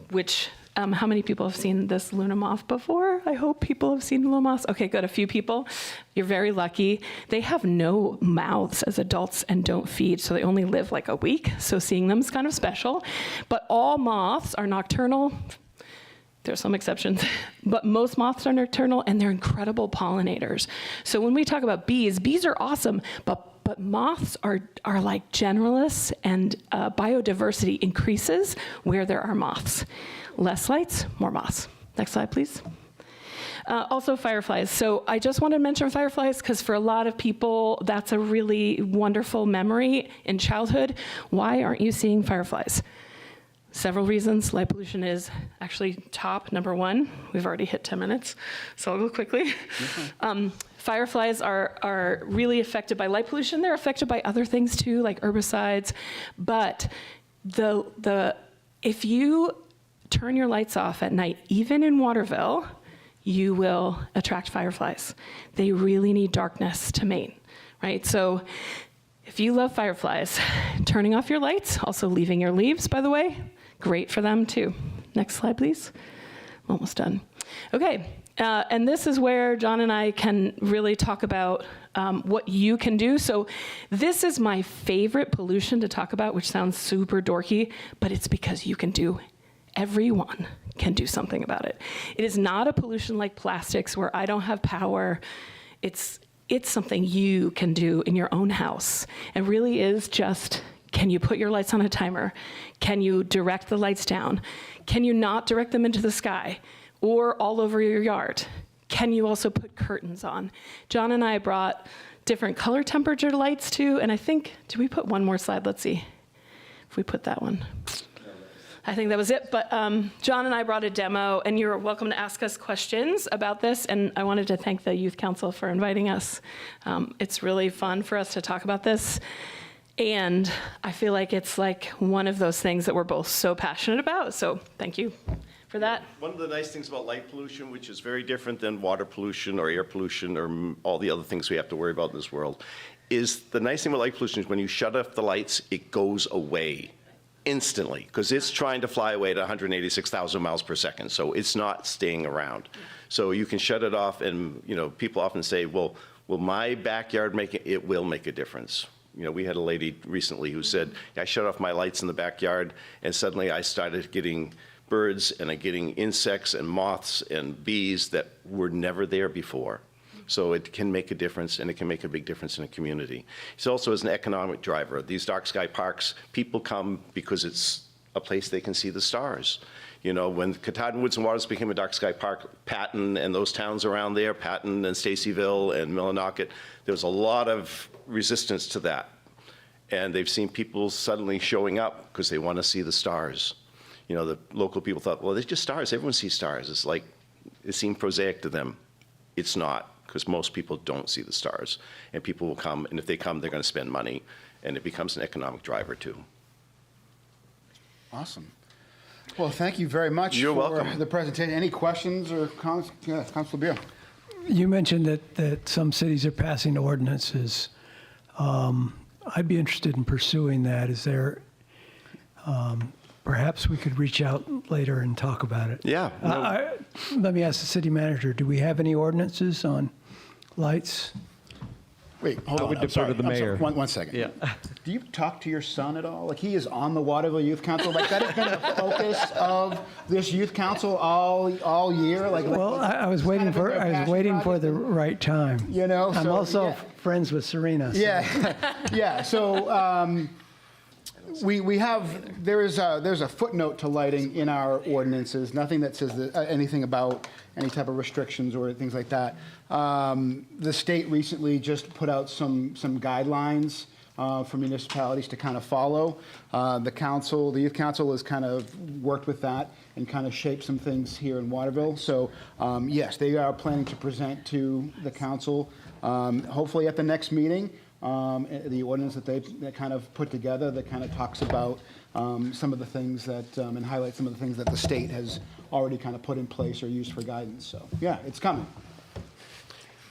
Speaker 10: which, how many people have seen this Luna moth before? I hope people have seen Luna moths. Okay, good, a few people. You're very lucky. They have no mouths as adults and don't feed, so they only live like a week, so seeing them is kind of special. But all moths are nocturnal. There's some exceptions, but most moths are nocturnal and they're incredible pollinators. So when we talk about bees are awesome, but moths are like generalists, and biodiversity increases where there are moths. Less lights, more moths. Next slide, please. Also fireflies. So I just want to mention fireflies because for a lot of people, that's a really wonderful memory in childhood. Why aren't you seeing fireflies? Several reasons. Light pollution is actually top number one. We've already hit 10 minutes, so I'll go quickly. Fireflies are really affected by light pollution. They're affected by other things too, like herbicides. But if you turn your lights off at night, even in Waterville, you will attract fireflies. They really need darkness to mate, right? So if you love fireflies, turning off your lights, also leaving your leaves, by the way, great for them too. Next slide, please. I'm almost done. Okay, and this is where John and I can really talk about what you can do. So this is my favorite pollution to talk about, which sounds super dorky, but it's because you can do, everyone can do something about it. It is not a pollution like plastics where I don't have power. It's something you can do in your own house. It really is just, can you put your lights on a timer? Can you direct the lights down? Can you not direct them into the sky or all over your yard? Can you also put curtains on? John and I brought different color temperature lights too, and I think, did we put one more slide? Let's see if we put that one. I think that was it, but John and I brought a demo, and you're welcome to ask us questions about this, and I wanted to thank the Youth Council for inviting us. It's really fun for us to talk about this, and I feel like it's like one of those things that we're both so passionate about, so thank you for that.
Speaker 11: One of the nice things about light pollution, which is very different than water pollution or air pollution or all the other things we have to worry about in this world, is the nice thing about light pollution is when you shut off the lights, it goes away instantly, because it's trying to fly away at 186,000 miles per second, so it's not staying around. So you can shut it off, and people often say, well, will my backyard make it? It will make a difference. We had a lady recently who said, I shut off my lights in the backyard, and suddenly I started getting birds, and getting insects and moths and bees that were never there before. So it can make a difference, and it can make a big difference in a community. It's also as an economic driver. These dark sky parks, people come because it's a place they can see the stars. When Katahdin Woods and Waters became a dark sky park, Patton and those towns around there, Patton and Stacyville and Millinocket, there was a lot of resistance to that. And they've seen people suddenly showing up because they want to see the stars. The local people thought, well, they're just stars. Everyone sees stars. It's like, it seemed prosaic to them. It's not, because most people don't see the stars. And people will come, and if they come, they're going to spend money, and it becomes an economic driver too.
Speaker 1: Awesome. Well, thank you very much
Speaker 11: You're
Speaker 1: for
Speaker 11: welcome.
Speaker 1: the presentation. Any questions or comments? Yeah, Councilor Beal.
Speaker 9: You mentioned that some cities are passing ordinances. I'd be interested in pursuing that. Is there, perhaps we could reach out later and talk about it.
Speaker 11: Yeah. No.
Speaker 9: Let me ask the city manager, do we have any ordinances on lights?
Speaker 1: Wait, hold on.
Speaker 2: would
Speaker 1: I'm
Speaker 2: defer
Speaker 1: sorry.
Speaker 2: to the
Speaker 1: I'm sorry.
Speaker 2: mayor.
Speaker 1: One second.
Speaker 2: Yeah.
Speaker 1: Do you talk to your son at all? Like, he is on the Waterville Youth Council. Like, that has been the focus of this youth council all year.
Speaker 9: Well, I was waiting for the right time. I'm
Speaker 1: so,
Speaker 9: also
Speaker 1: yeah.
Speaker 9: friends with Serena. So.
Speaker 1: Yeah, yeah. So we have there's a footnote to lighting in our ordinances. Nothing that says anything about any type of restrictions or things like that. The state recently just put out some guidelines for municipalities to kind of follow. The youth council has kind of worked with that and kind of shaped some things here in Waterville. So yes, they are planning to present to the council, hopefully at the next meeting, the ordinance that they kind of put together that kind of talks about some of the things that, and highlight some of the things that the state has already kind of put in place or used for guidance. So yeah, it's coming.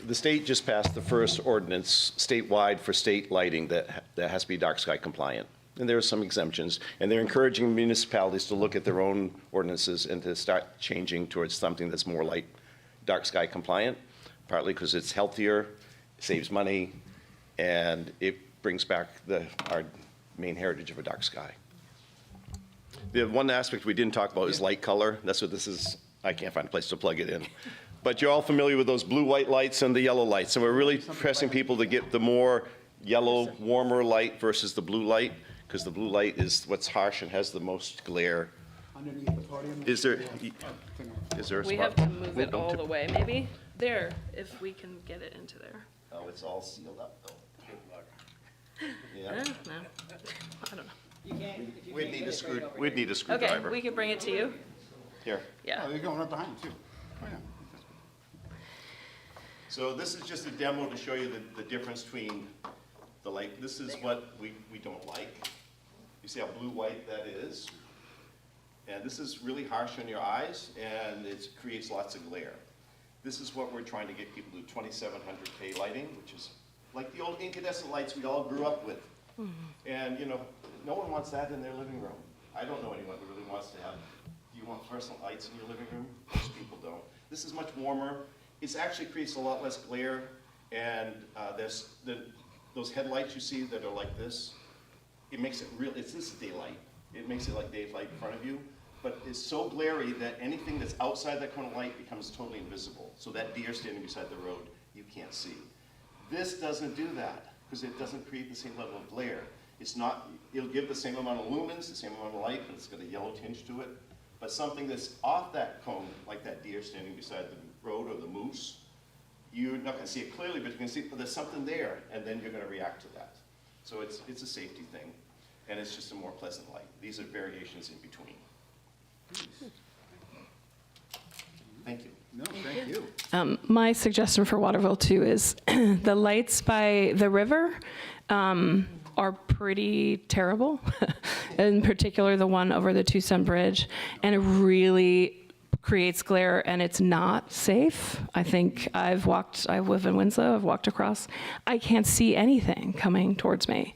Speaker 11: The state just passed the first ordinance statewide for state lighting that has to be dark sky compliant. And there are some exemptions, and they're encouraging municipalities to look at their own ordinances and to start changing towards something that's more like dark sky compliant, partly because it's healthier, saves money, and it brings back our main heritage of a dark sky. The one aspect we didn't talk about is light color. That's what this is. I can't find a place to plug it in. But you're all familiar with those blue-white lights and the yellow lights, and we're really pressing people to get the more yellow, warmer light versus the blue light, because the blue light is what's harsh and has the most glare.
Speaker 1: Underneath the podium.
Speaker 11: Is there a spot?
Speaker 10: We have to move it
Speaker 11: Don't
Speaker 10: all
Speaker 11: tip-
Speaker 10: the way, maybe? There, if we can get it into there.
Speaker 11: Oh, it's all sealed up, though. Good luck. Yeah.
Speaker 10: No, I don't know.
Speaker 11: We'd need a
Speaker 10: Okay,
Speaker 11: screwdriver.
Speaker 10: we can bring it to you.
Speaker 11: Here.
Speaker 10: Yeah.
Speaker 1: Oh, you're going right behind you, too. Oh, yeah.
Speaker 11: So this is just a demo to show you the difference between the light. This is what we don't like. You see how blue-white that is? And this is really harsh on your eyes, and it creates lots of glare. This is what we're trying to get people to, 2700K lighting, which is like the old incandescent lights we all grew up with. And, you know, no one wants that in their living room. I don't know anyone who really wants to have, do you want fluorescent lights in your living room? Most people don't. This is much warmer. It actually creates a lot less glare, and those headlights you see that are like this, it makes it real, this is daylight. It makes it like daylight in front of you, but it's so glary that anything that's outside that cone of light becomes totally invisible. So that deer standing beside the road, you can't see. This doesn't do that, because it doesn't create the same level of glare. It's not, it'll give the same amount of lumens, the same amount of light, but it's got a yellow tinge to it. But something that's off that cone, like that deer standing beside the road or the moose, you're not gonna see it clearly, but you can see, but there's something there, and then you're gonna react to that. So it's a safety thing, and it's just a more pleasant light. These are variations in between. Thank you.
Speaker 1: No, thank you.
Speaker 10: My suggestion for Waterville too is the lights by the river are pretty terrible, in particular the one over the Tucson Bridge, and it really creates glare and it's not safe. I think I live in Winslow, I've walked across, I can't see anything coming towards me.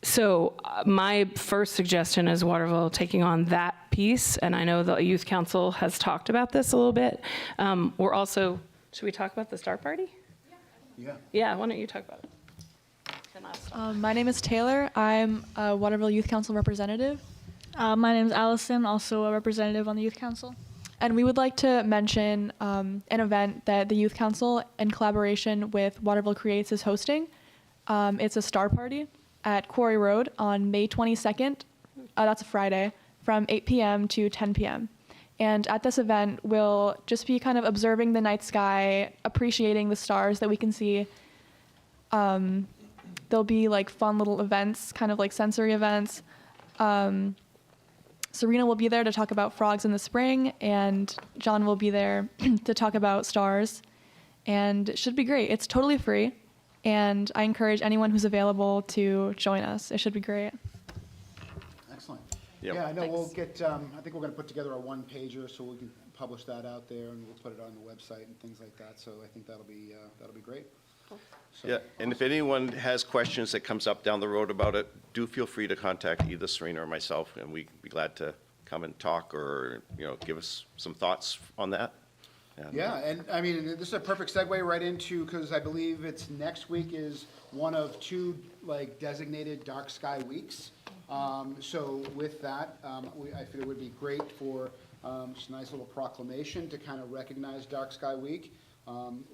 Speaker 10: So my first suggestion is Waterville taking on that piece, and I know the Youth Council has talked about this a little bit. We're also, should we talk about the Star Party?
Speaker 1: Yeah.
Speaker 10: Yeah, why don't you talk about it? And I'll stop.
Speaker 13: My name is Taylor. I'm a Waterville Youth Council representative.
Speaker 14: My name is Allison, also a representative on the Youth Council.
Speaker 13: And we would like to mention an event that the Youth Council, in collaboration with Waterville Creates, is hosting. It's a Star Party at Quarry Road on May 22nd. That's a Friday, from 8 p.m. to 10 p.m. And at this event, we'll just be kind of observing the night sky, appreciating the stars that we can see. There'll be like fun little events, kind of like sensory events. Serena will be there to talk about frogs in the spring, and John will be there to talk about stars. And it should be great. It's totally free, and I encourage anyone who's available to join us. It should be great.
Speaker 1: Excellent.
Speaker 11: Yep.
Speaker 1: Yeah, I know
Speaker 13: Thanks.
Speaker 1: we'll get, I think we're going to put together a one-pager so we can publish that out there, and we'll put it on the website and things like that. So I think that'll be great. So,
Speaker 11: Yeah, and if anyone has questions that comes up down the road about it, do feel free to contact either Serena or myself, and we'd be glad to come and talk or, you know, give us some thoughts on that. And,
Speaker 1: Yeah, and I mean, this is a perfect segue right into, because I believe it's next week is one of two like designated dark sky weeks. So with that, I feel it would be great for just a nice little proclamation to kind of recognize Dark Sky Week.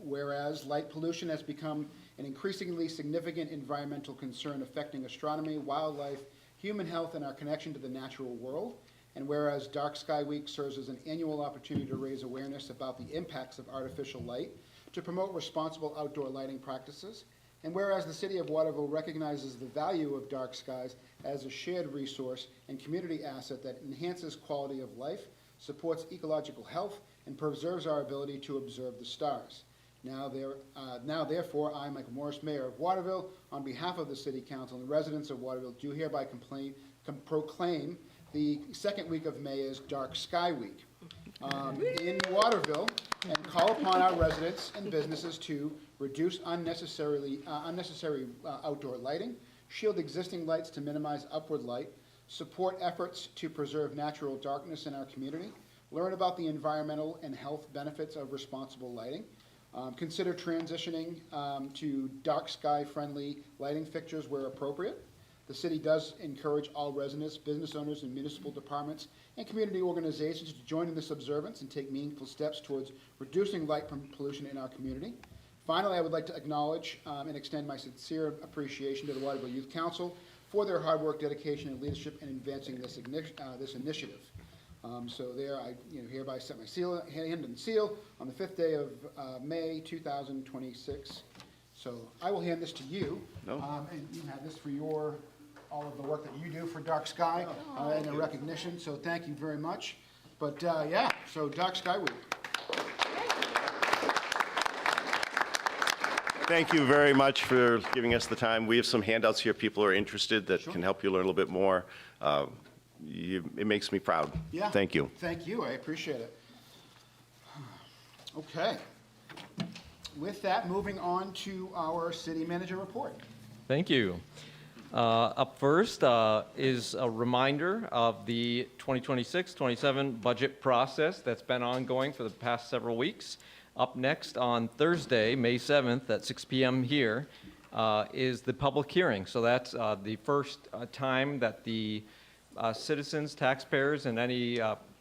Speaker 1: Whereas light pollution has become an increasingly significant environmental concern affecting astronomy, wildlife, human health, and our connection to the natural world. And whereas Dark Sky Week serves as an annual opportunity to raise awareness about the impacts of artificial light, to promote responsible outdoor lighting practices. And whereas the City of Waterville recognizes the value of dark skies as a shared resource and community asset that enhances quality of life, supports ecological health, and preserves our ability to observe the stars. Now, therefore, I, Michael Morris, Mayor of Waterville, on behalf of the City Council and the residents of Waterville, do hereby proclaim the second week of May as Dark Sky Week in Waterville, and call upon our residents and businesses to reduce unnecessary outdoor lighting, shield existing lights to minimize upward light, support efforts to preserve natural darkness in our community, learn about the environmental and health benefits of responsible lighting, consider transitioning to dark sky friendly lighting fixtures where appropriate. The city does encourage all residents, business owners, and municipal departments and community organizations to join in this observance and take meaningful steps towards reducing light pollution in our community. Finally, I would like to acknowledge and extend my sincere appreciation to the Waterville Youth Council for their hard work, dedication, and leadership in advancing this initiative. So there, I hereby set my hand and seal on the 5th day of May 2026. So I will hand this to you, and you have this for all of the work that you do for Dark Sky and the recognition. So thank you very much. But yeah, so Dark Sky Week.
Speaker 11: Thank you very much for giving us the time. We have some handouts here. People are interested that can help you learn a little bit more. it makes me proud.
Speaker 1: Yeah.
Speaker 11: Thank you.
Speaker 1: Thank you. I appreciate it. Okay. With that, moving on to our city manager report.
Speaker 15: Thank you. Up first is a reminder of the 2026-27 budget process that's been ongoing for the past several weeks. Up next on Thursday, May 7th at 6 p.m. here is the public hearing. So that's the first time that the citizens, taxpayers, and any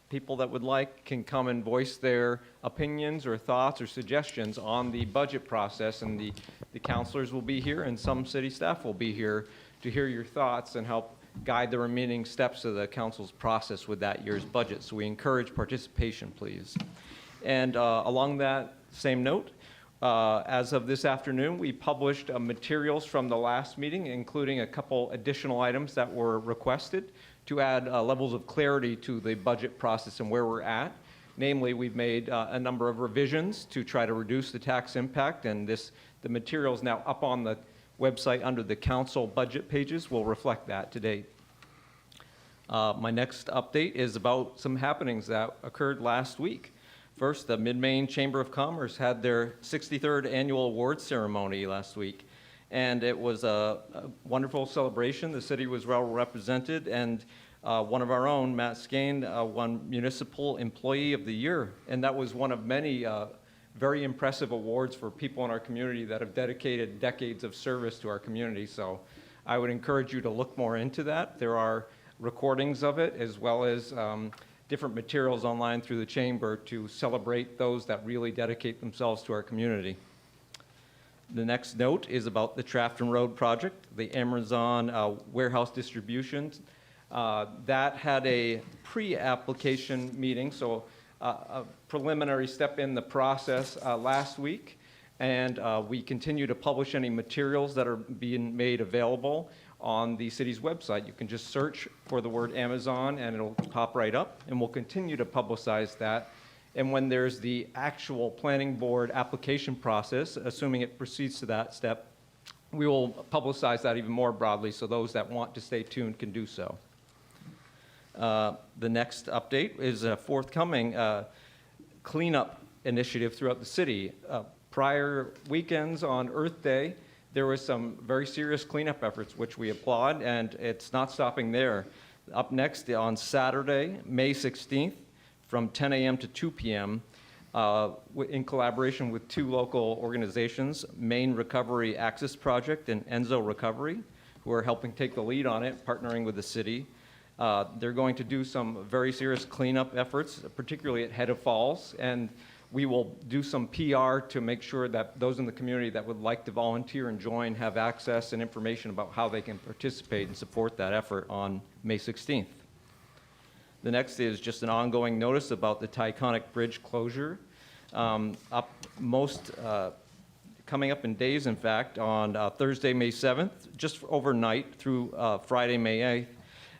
Speaker 15: people that would like can come and voice their opinions or thoughts or suggestions on the budget process. And the counselors will be here and some city staff will be here to hear your thoughts and help guide the remaining steps of the council's process with that year's budget. So we encourage participation, please. And along that same note, as of this afternoon, we published materials from the last meeting, including a couple additional items that were requested to add levels of clarity to the budget process and where we're at. Namely, we've made a number of revisions to try to reduce the tax impact, and the material is now up on the website under the council budget pages will reflect that to date. My next update is about some happenings that occurred last week. First, the Mid-Maine Chamber of Commerce had their 63rd annual awards ceremony last week, and it was a wonderful celebration. The city was well represented, and one of our own, Matt Skane, won Municipal Employee of the Year, and that was one of many very impressive awards for people in our community that have dedicated decades of service to our community. So I would encourage you to look more into that. There are recordings of it, as well as different materials online through the chamber to celebrate those that really dedicate themselves to our community. The next note is about the Trafton Road project, the Amazon warehouse distribution. That had a pre-application meeting, so a preliminary step in the process last week, and we continue to publish any materials that are being made available on the city's website. You can just search for the word Amazon and it'll pop right up, and we'll continue to publicize that. And when there's the actual planning board application process, assuming it proceeds to that step, we will publicize that even more broadly so those that want to stay tuned can do so. The next update is a forthcoming cleanup initiative throughout the city. Prior weekends on Earth Day, there was some very serious cleanup efforts, which we applaud, and it's not stopping there. Up next on Saturday, May 16th, from 10 a.m. to 2 p.m., in collaboration with two local organizations, Maine Recovery Access Project and Enzo Recovery, who are helping take the lead on it, partnering with the city. They're going to do some very serious cleanup efforts, particularly at Head of Falls, and we will do some PR to make sure that those in the community that would like to volunteer and join have access and information about how they can participate and support that effort on May 16th. The next is just an ongoing notice about the Taconic Bridge closure. Coming up in days, in fact, on Thursday, May 7th, just overnight through Friday, May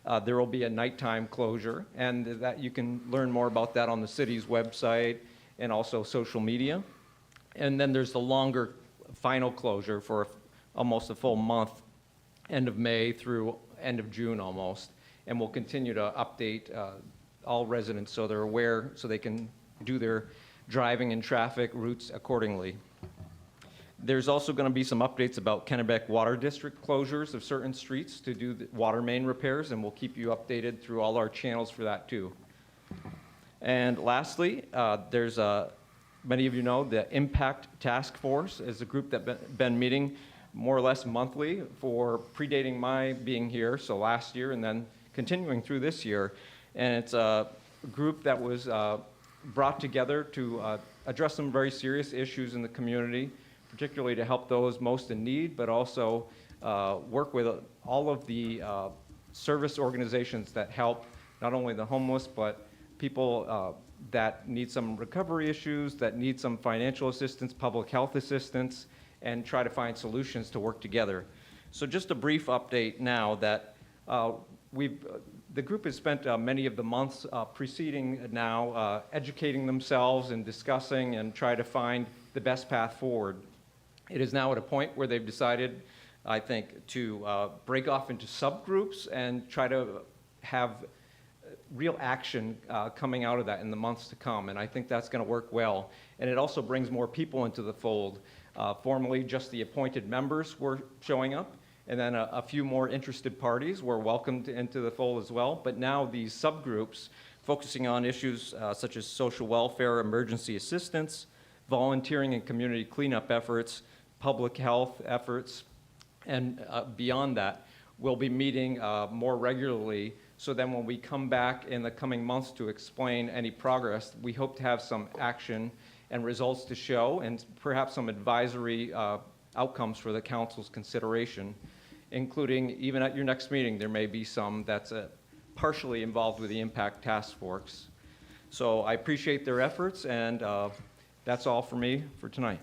Speaker 15: 8th, there will be a nighttime closure, and that you can learn more about that on the city's website and also social media. And then there's the longer final closure for almost a full month, end of May through end of June almost. And we'll continue to update all residents so they're aware, so they can do their driving and traffic routes accordingly. There's also going to be some updates about Kennebec Water District closures of certain streets to do the water main repairs, and we'll keep you updated through all our channels for that too. And lastly, there's many of you know the Impact Task Force is a group that's been meeting more or less monthly for predating my being here, so last year and then continuing through this year. And it's a group that was brought together to address some very serious issues in the community, particularly to help those most in need, but also work with all of the service organizations that help not only the homeless, but people that need some recovery issues, that need some financial assistance, public health assistance, and try to find solutions to work together. So just a brief update now that the group has spent many of the months preceding now educating themselves and discussing and try to find the best path forward. It is now at a point where they've decided, I think, to break off into subgroups and try to have real action coming out of that in the months to come, and I think that's going to work well. And it also brings more people into the fold. Formerly, just the appointed members were showing up, and then a few more interested parties were welcomed into the fold as well. But now these subgroups focusing on issues such as social welfare, emergency assistance, volunteering and community cleanup efforts, public health efforts, and beyond that, we'll be meeting more regularly. So then when we come back in the coming months to explain any progress, we hope to have some action and results to show, and perhaps some advisory outcomes for the council's consideration, including even at your next meeting, there may be some that's partially involved with the Impact Task Force. So I appreciate their efforts, and that's all for me for tonight.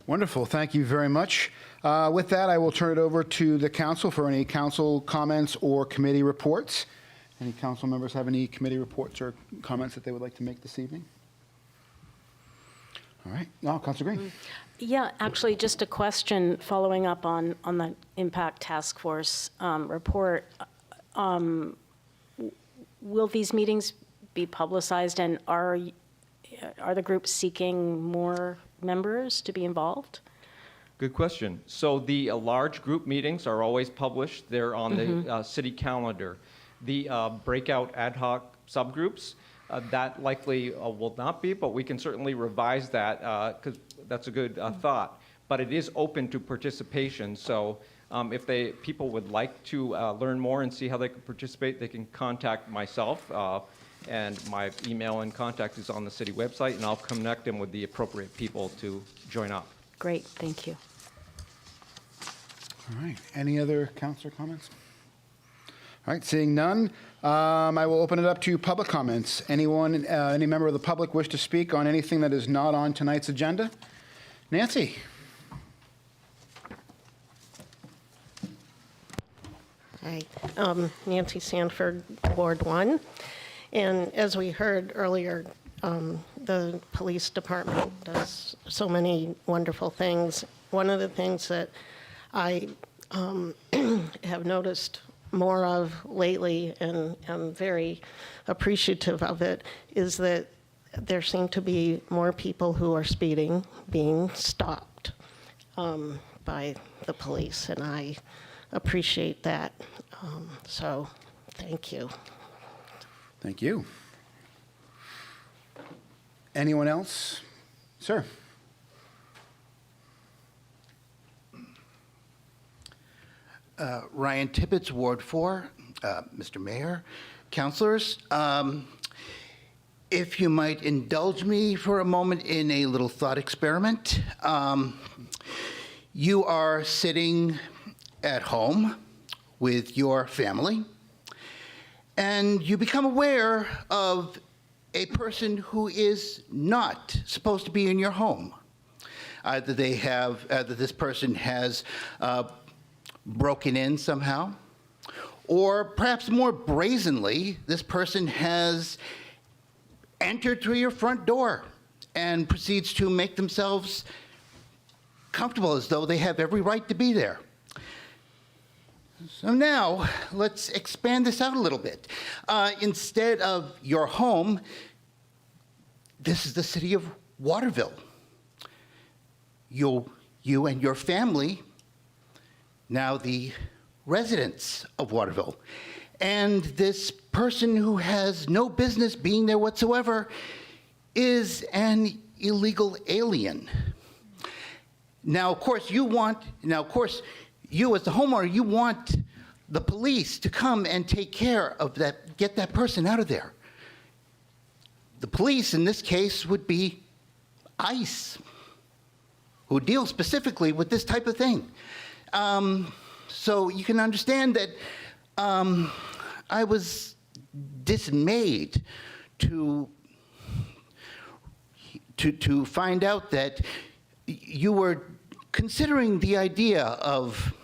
Speaker 1: Wonderful. Thank you very much. With that, I will turn it over to the council for any council comments or committee reports. Any council members have any committee reports or comments that they would like to make this evening? All right. No, Councilor Green.
Speaker 8: Yeah, actually, just a question following up on the Impact Task Force report. Will these meetings be publicized, and are the groups seeking more members to be involved?
Speaker 15: Good question. So the large group meetings are always published. They're on the city calendar. The breakout ad hoc subgroups, that likely will not be, but we can certainly revise that because that's a good thought. But it is open to participation. So if people would like to learn more and see how they can participate, they can contact myself. And my email and contact is on the city website, and I'll connect them with the appropriate people to join up.
Speaker 8: Great, thank you.
Speaker 1: All right. Any other councilor comments? All right. Seeing none, I will open it up to public comments. Anyone, any member of the public wish to speak on anything that is not on tonight's agenda? Nancy.
Speaker 16: Hi, Nancy Sanford, Ward 1. And as we heard earlier, the police department does so many wonderful things. One of the things that I have noticed more of lately, and I'm very appreciative of it, is that there seem to be more people who are speeding being stopped by the police, and I appreciate that. So thank you.
Speaker 1: Thank you. Anyone else? Sir.
Speaker 17: Ryan Tibbetts, Ward 4. Mr. Mayor, councilors, if you might indulge me for a moment in a little thought experiment. You are sitting at home with your family, and you become aware of a person who is not supposed to be in your home. Either this person has broken in somehow, or perhaps more brazenly, this person has entered through your front door and proceeds to make themselves comfortable as though they have every right to be there. So now, let's expand this out a little bit. Instead of your home, this is the city of Waterville. You and your family, now the residents of Waterville. And this person who has no business being there whatsoever is an illegal alien. Now, of course, you as the homeowner, you want the police to come and take care of that, get that person out of there. The police, in this case, would be ICE, who deals specifically with this type of thing. So you can understand that I was dismayed to find out that you were considering the idea of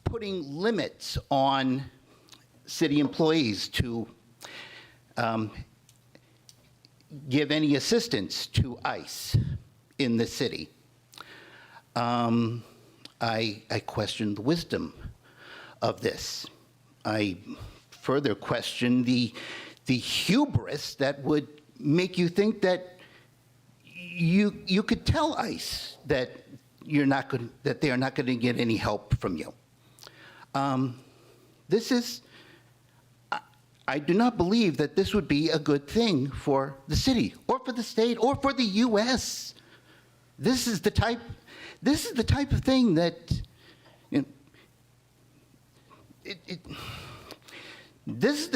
Speaker 17: putting limits on city employees to give any assistance to ICE in the city. I question the wisdom of this. I further question the hubris that would make you think that you could tell ICE that that they are not going to get any help from you. I do not believe that this would be a good thing for the city or for the state or for the U.S. This is the type of thing that, you know, this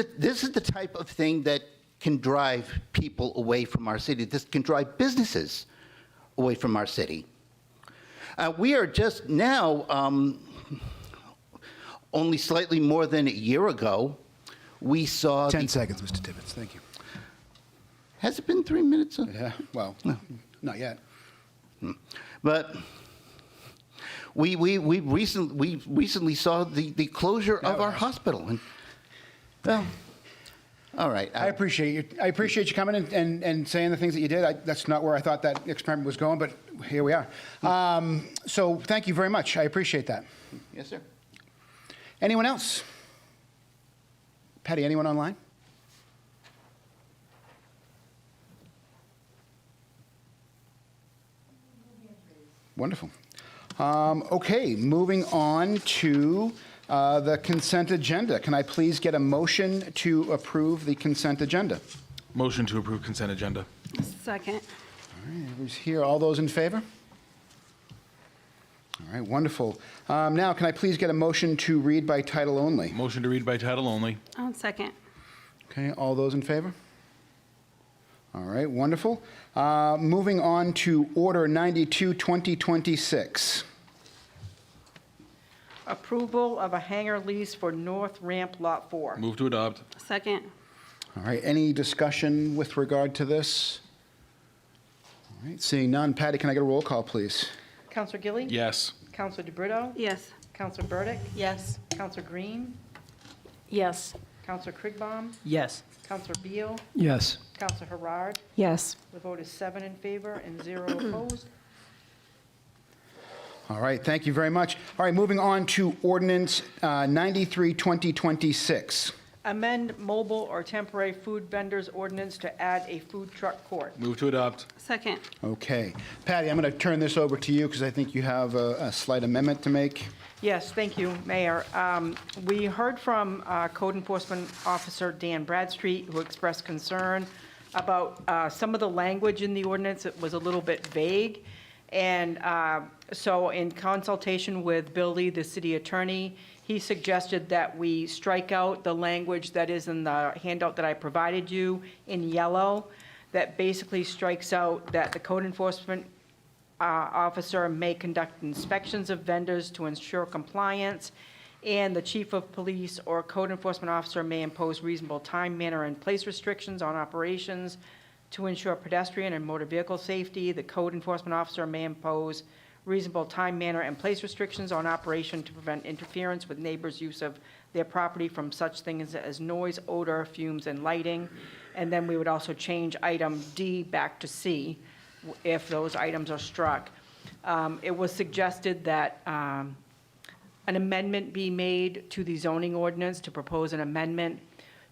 Speaker 17: is the type of thing that can drive people away from our city. This can drive businesses away from our city. We are just now, only slightly more than a year ago, we saw
Speaker 1: 10 seconds, Mr. Tibbetts. Thank you.
Speaker 17: Has it been 3 minutes?
Speaker 1: Yeah, well, not yet.
Speaker 17: But we recently saw the closure of our hospital. And, well, all right.
Speaker 1: I appreciate you. I appreciate you coming and saying the things that you did. That's not where I thought that experiment was going, but here we are. So thank you very much. I appreciate that.
Speaker 17: Yes, sir.
Speaker 1: Anyone else? Patty, anyone online? Wonderful. Okay, moving on to the consent agenda. Can I please get a motion to approve the consent agenda?
Speaker 18: Motion to approve consent agenda.
Speaker 12: Second.
Speaker 1: All right, who's here? All those in favor? All right, wonderful. Now, can I please get a motion to read by title only?
Speaker 18: Motion to read by title only.
Speaker 12: Second.
Speaker 1: Okay, all those in favor? All right, wonderful. Moving on to Order 92, 2026.
Speaker 12: Approval of a hangar lease for North Ramp Lot 4.
Speaker 18: Move to adopt.
Speaker 12: Second.
Speaker 1: All right, any discussion with regard to this? All right, seeing none. Patty, can I get a roll call, please?
Speaker 12: Counselor Gilly?
Speaker 18: Yes.
Speaker 12: Counselor DeBrito?
Speaker 14: Yes.
Speaker 12: Counselor Burdick?
Speaker 14: Yes.
Speaker 12: Counselor Green?
Speaker 8: Yes.
Speaker 12: Counselor Krigbaum?
Speaker 14: Yes.
Speaker 12: Counselor Beal?
Speaker 9: Yes.
Speaker 12: Counselor Harard?
Speaker 8: Yes.
Speaker 12: The vote is 7 in favor and 0 opposed.
Speaker 1: All right, thank you very much. All right, moving on to Ordinance 93, 2026.
Speaker 12: Amend mobile or temporary food vendors ordinance to add a food truck court.
Speaker 18: Move to adopt.
Speaker 12: Second.
Speaker 1: Okay. Patty, I'm going to turn this over to you because I think you have a slight amendment to make.
Speaker 12: Yes, thank you, Mayor. We heard from Code Enforcement Officer Dan Bradstreet, who expressed concern about some of the language in the ordinance. It was a little bit vague. And so in consultation with Bill Lee, the city attorney, he suggested that we strike out the language that is in the handout that I provided you in yellow, that basically strikes out that the code enforcement officer may conduct inspections of vendors to ensure compliance, and the chief of police or code enforcement officer may impose reasonable time, manner, and place restrictions on operations to ensure pedestrian and motor vehicle safety. The code enforcement officer may impose reasonable time, manner, and place restrictions on operation to prevent interference with neighbors' use of their property from such things as noise, odor, fumes, and lighting. And then we would also change item D back to C if those items are struck. It was suggested that an amendment be made to the zoning ordinance, to propose an amendment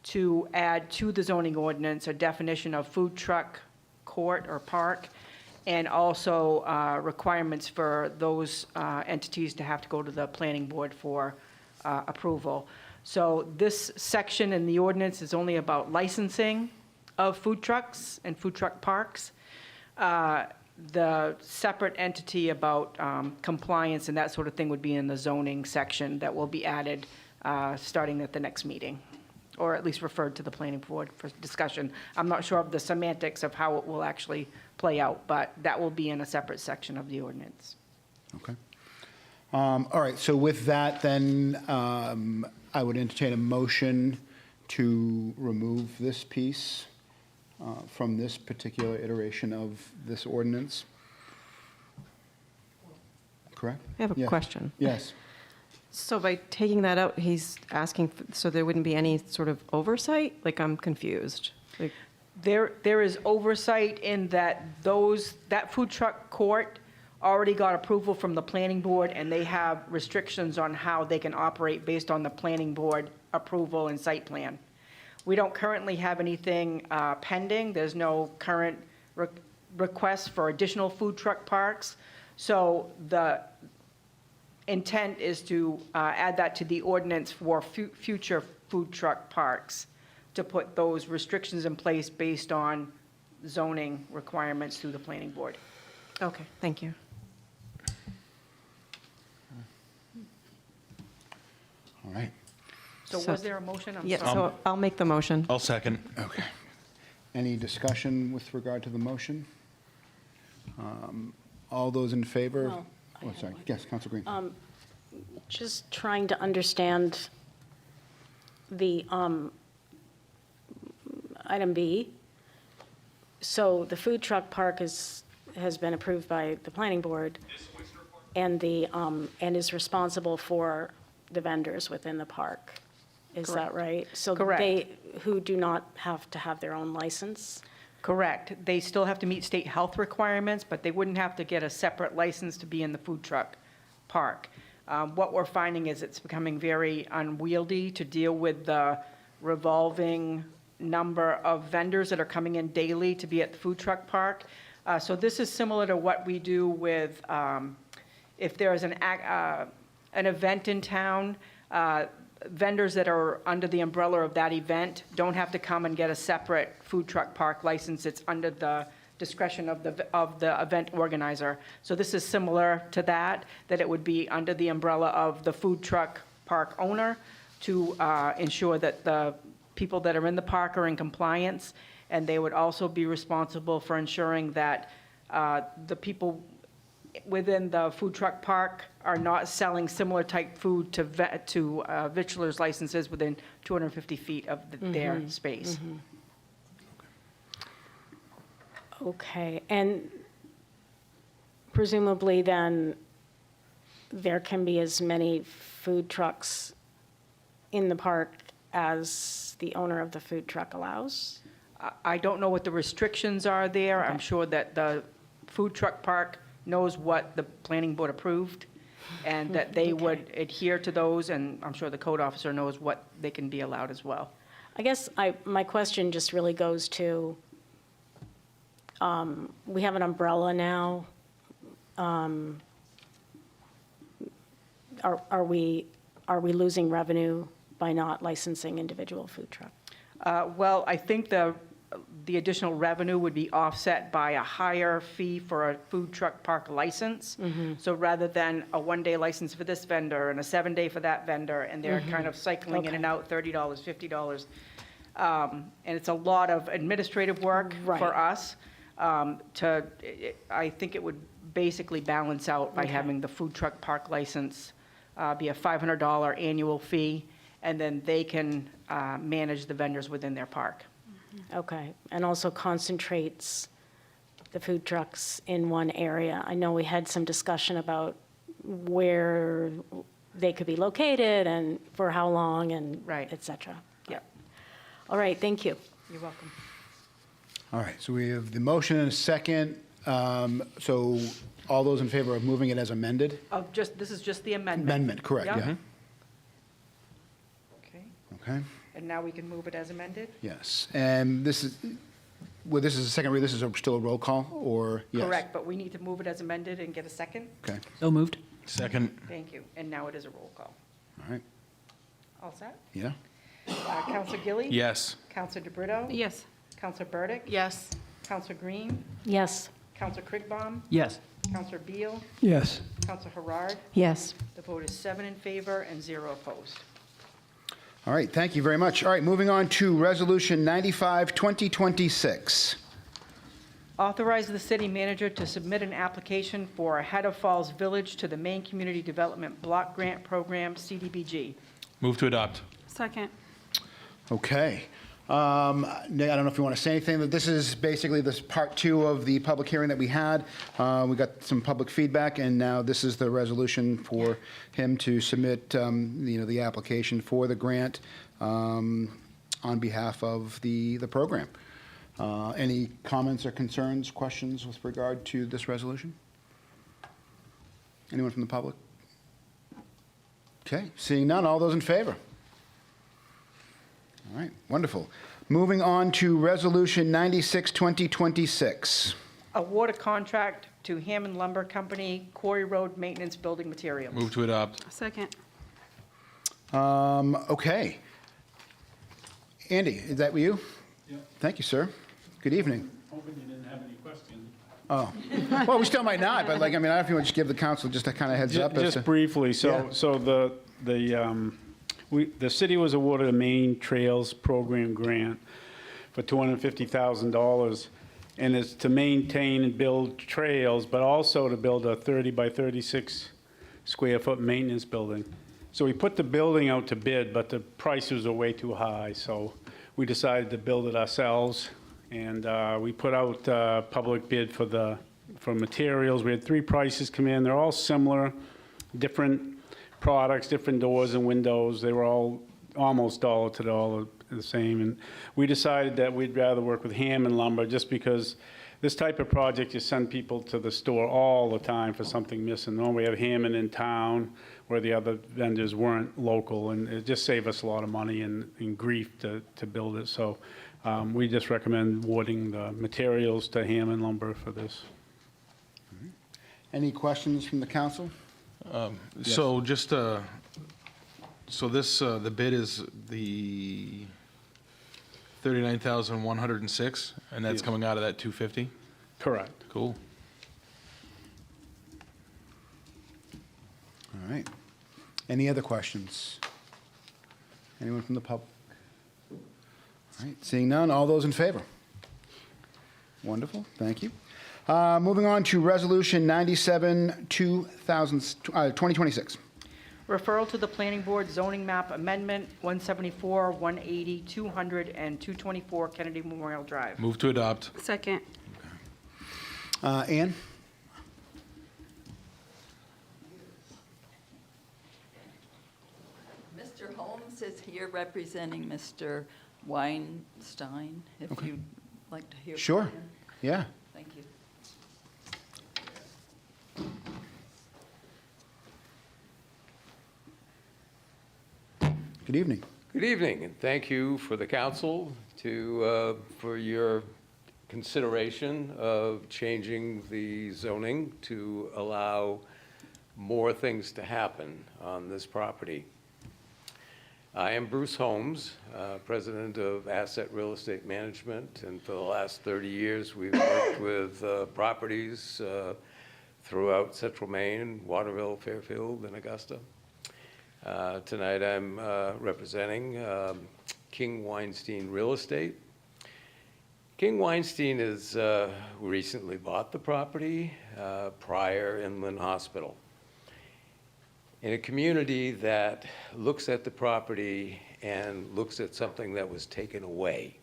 Speaker 12: to add to the zoning ordinance a definition of food truck, court, or park, and also requirements for those entities to have to go to the planning board for approval. So this section in the ordinance is only about licensing of food trucks and food truck parks. The separate entity about compliance and that sort of thing would be in the zoning section that will be added starting at the next meeting, or at least referred to the planning board for discussion. I'm not sure of the semantics of how it will actually play out, but that will be in a separate section of the ordinance.
Speaker 1: Okay. All right, so with that, then I would entertain a motion to remove this piece from this particular iteration of this ordinance. Correct?
Speaker 19: I have a
Speaker 1: Yeah.
Speaker 19: question.
Speaker 1: Yes.
Speaker 19: So by taking that out, he's asking, so there wouldn't be any sort of oversight? Like, I'm confused. Like,
Speaker 12: There is oversight in that that food truck court already got approval from the planning board, and they have restrictions on how they can operate based on the planning board approval and site plan. We don't currently have anything pending. There's no current requests for additional food truck parks. So the intent is to add that to the ordinance for future food truck parks, to put those restrictions in place based on zoning requirements through the planning board.
Speaker 19: Okay, thank you.
Speaker 1: All right.
Speaker 12: So was there a motion? I'm
Speaker 19: Yeah,
Speaker 12: sorry.
Speaker 19: so I'll make the motion.
Speaker 18: I'll second.
Speaker 1: Okay. Any discussion with regard to the motion? All those in favor?
Speaker 8: Well, I
Speaker 1: Oh,
Speaker 8: have
Speaker 1: sorry.
Speaker 8: one.
Speaker 1: Yes, Council Green.
Speaker 8: Just trying to understand the item B. So the food truck park has been approved by the planning board and and is responsible for the vendors within the park. Is that
Speaker 12: Correct.
Speaker 8: right? So
Speaker 12: Correct.
Speaker 8: they, who do not have to have their own license?
Speaker 12: Correct. They still have to meet state health requirements, but they wouldn't have to get a separate license to be in the food truck park. What we're finding is it's becoming very unwieldy to deal with the revolving number of vendors that are coming in daily to be at the food truck park. So this is similar to what we do with, if there's an event in town, vendors that are under the umbrella of that event don't have to come and get a separate food truck park license. It's under the discretion of the event organizer. So this is similar to that it would be under the umbrella of the food truck park owner to ensure that the people that are in the park are in compliance, and they would also be responsible for ensuring that the people within the food truck park are not selling similar type food to victualers licenses within 250 feet of their space.
Speaker 8: Okay, and presumably then, there can be as many food trucks in the park as the owner of the food truck allows?
Speaker 12: I don't know what the restrictions are there. I'm sure that the food truck park knows what the planning board approved, and that they would adhere to those, and I'm sure the code officer knows what they can be allowed as well.
Speaker 8: I guess my question just really goes to, we have an umbrella now. Are we losing revenue by not licensing individual food trucks?
Speaker 12: Well, I think the additional revenue would be offset by a higher fee for a food truck park license. So rather than a one-day license for this vendor and a 7-day for that vendor, and they're kind of cycling in and out, $30, $50. And it's a lot of administrative work for us. I think it would basically balance out by having the food truck park license be a $500 annual fee, and then they can manage the vendors within their park.
Speaker 8: Okay, and also concentrates the food trucks in one area. I know we had some discussion about where they could be located and for how long and et cetera.
Speaker 12: Yeah.
Speaker 8: All right, thank you.
Speaker 12: You're welcome.
Speaker 1: All right, so we have the motion and a second. So all those in favor of moving it as amended?
Speaker 12: This is just the amendment.
Speaker 1: Amendment, correct,
Speaker 12: Yep.
Speaker 1: yeah.
Speaker 12: Okay,
Speaker 1: Okay,
Speaker 12: and now we can move it as amended?
Speaker 1: yes. And this is a second read, this is still a roll call, or? Yes.
Speaker 12: Correct, but we need to move it as amended and get a second?
Speaker 1: Okay,
Speaker 20: So moved.
Speaker 18: Second.
Speaker 12: Thank you, and now it is a roll call.
Speaker 1: all right,
Speaker 12: All set?
Speaker 1: yeah?
Speaker 12: Counselor Gilly?
Speaker 18: Yes.
Speaker 12: Counselor DeBrito?
Speaker 19: Yes.
Speaker 12: Counselor Burdick?
Speaker 19: Yes.
Speaker 12: Counselor Green?
Speaker 8: Yes.
Speaker 12: Counselor Krigbaum?
Speaker 20: Yes.
Speaker 12: Counselor Beal?
Speaker 9: Yes.
Speaker 12: Counselor Harard?
Speaker 19: Yes.
Speaker 12: The vote is 7 in favor and 0 opposed.
Speaker 1: All right, thank you very much. All right, moving on to Resolution 95, 2026.
Speaker 12: Authorize the city manager to submit an application for Head of Falls Village to the Maine Community Development Block Grant Program, CDBG.
Speaker 18: Move to adopt.
Speaker 19: Second.
Speaker 1: Okay. Nick, I don't know if you want to say anything, but this is basically this part 2 of the public hearing that we had. We got some public feedback, and now this is the resolution for him to submit, the application for the grant on behalf of the program. Any comments or concerns, questions with regard to this resolution? Anyone from the public? Okay, seeing none, all those in favor? All right, wonderful. Moving on to Resolution 96, 2026.
Speaker 12: Award a contract to Hammond Lumber Company, Quarry Road Maintenance Building Materials.
Speaker 18: Move to adopt.
Speaker 19: Second.
Speaker 1: Okay. Andy, is that you?
Speaker 20: Yep.
Speaker 1: Thank you, sir. Good evening.
Speaker 20: Hoping you didn't have any questions.
Speaker 1: Oh, well, we still might not, but like, I mean, I don't know if you want to just give the council just a kind of heads up. as to-
Speaker 20: Just briefly,
Speaker 1: Yeah.
Speaker 20: so the city was awarded a Main Trails Program grant for $250,000, and it's to maintain and build trails, but also to build a 30 by 36 square foot maintenance building. So we put the building out to bid, but the prices are way too high, so we decided to build it ourselves. And we put out a public bid for materials. We had 3 prices come in. They're all similar, different products, different doors and windows. They were all almost dollar to dollar the same. And we decided that we'd rather work with Hammond Lumber just because this type of project, you send people to the store all the time for something missing. Normally we have Hammond in town where the other vendors weren't local, and it just saved us a lot of money and grief to build it. So we just recommend awarding the materials to Hammond Lumber for this.
Speaker 1: Any questions from the council?
Speaker 18: So just, so this, the bid is the 39,106, and that's
Speaker 20: Yeah.
Speaker 18: coming out of that 250?
Speaker 20: Correct.
Speaker 18: Cool.
Speaker 1: All right. Any other questions? Anyone from the public? All right, seeing none, all those in favor? Wonderful, thank you. Moving on to Resolution 97, 2026.
Speaker 12: Referral to the Planning Board zoning map amendment, 174, 180, 200, and 224 Kennedy Memorial Drive.
Speaker 18: Move to adopt.
Speaker 19: Second.
Speaker 1: Ann?
Speaker 21: Mr. Holmes is here representing Mr. Weinstein, if
Speaker 1: Okay.
Speaker 21: you'd like to hear from
Speaker 1: Sure,
Speaker 21: him.
Speaker 1: yeah.
Speaker 21: Thank you.
Speaker 1: Good evening.
Speaker 22: Good evening, and thank you for the council for your consideration of changing the zoning to allow more things to happen on this property. I am Bruce Holmes, president of Asset Real Estate Management, and for the last 30 years, we've worked with properties throughout central Maine, Waterville, Fairfield, and Augusta. Tonight, I'm representing King Weinstein Real Estate. King Weinstein has recently bought the property, Prior Inland Hospital, in a community that looks at the property and looks at something that was taken away.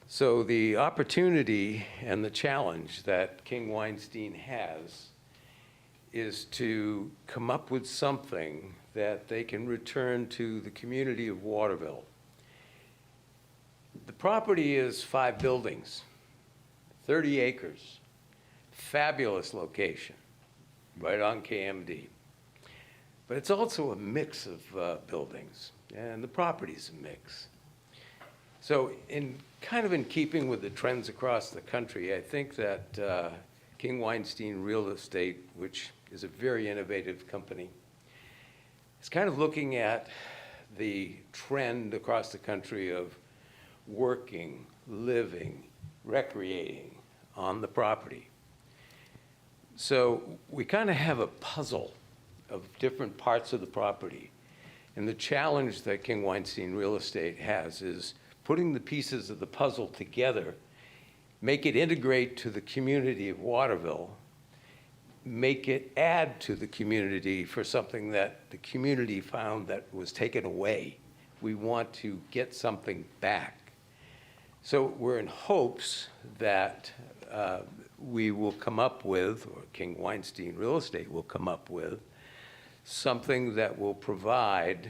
Speaker 22: So the opportunity and the challenge that King Weinstein has is to come up with something that they can return to the community of Waterville. The property is 5 buildings, 30 acres, fabulous location, right on KMD. But it's also a mix of buildings, and the property's a mix. So in keeping with the trends across the country, I think that King Weinstein Real Estate, which is a very innovative company, is kind of looking at the trend across the country of working, living, recreating on the property. So we kind of have a puzzle of different parts of the property. And the challenge that King Weinstein Real Estate has is putting the pieces of the puzzle together, make it integrate to the community of Waterville, make it add to the community for something that the community found that was taken away. We want to get something back. So we're in hopes that we will come up with, or King Weinstein Real Estate will come up with, something that will provide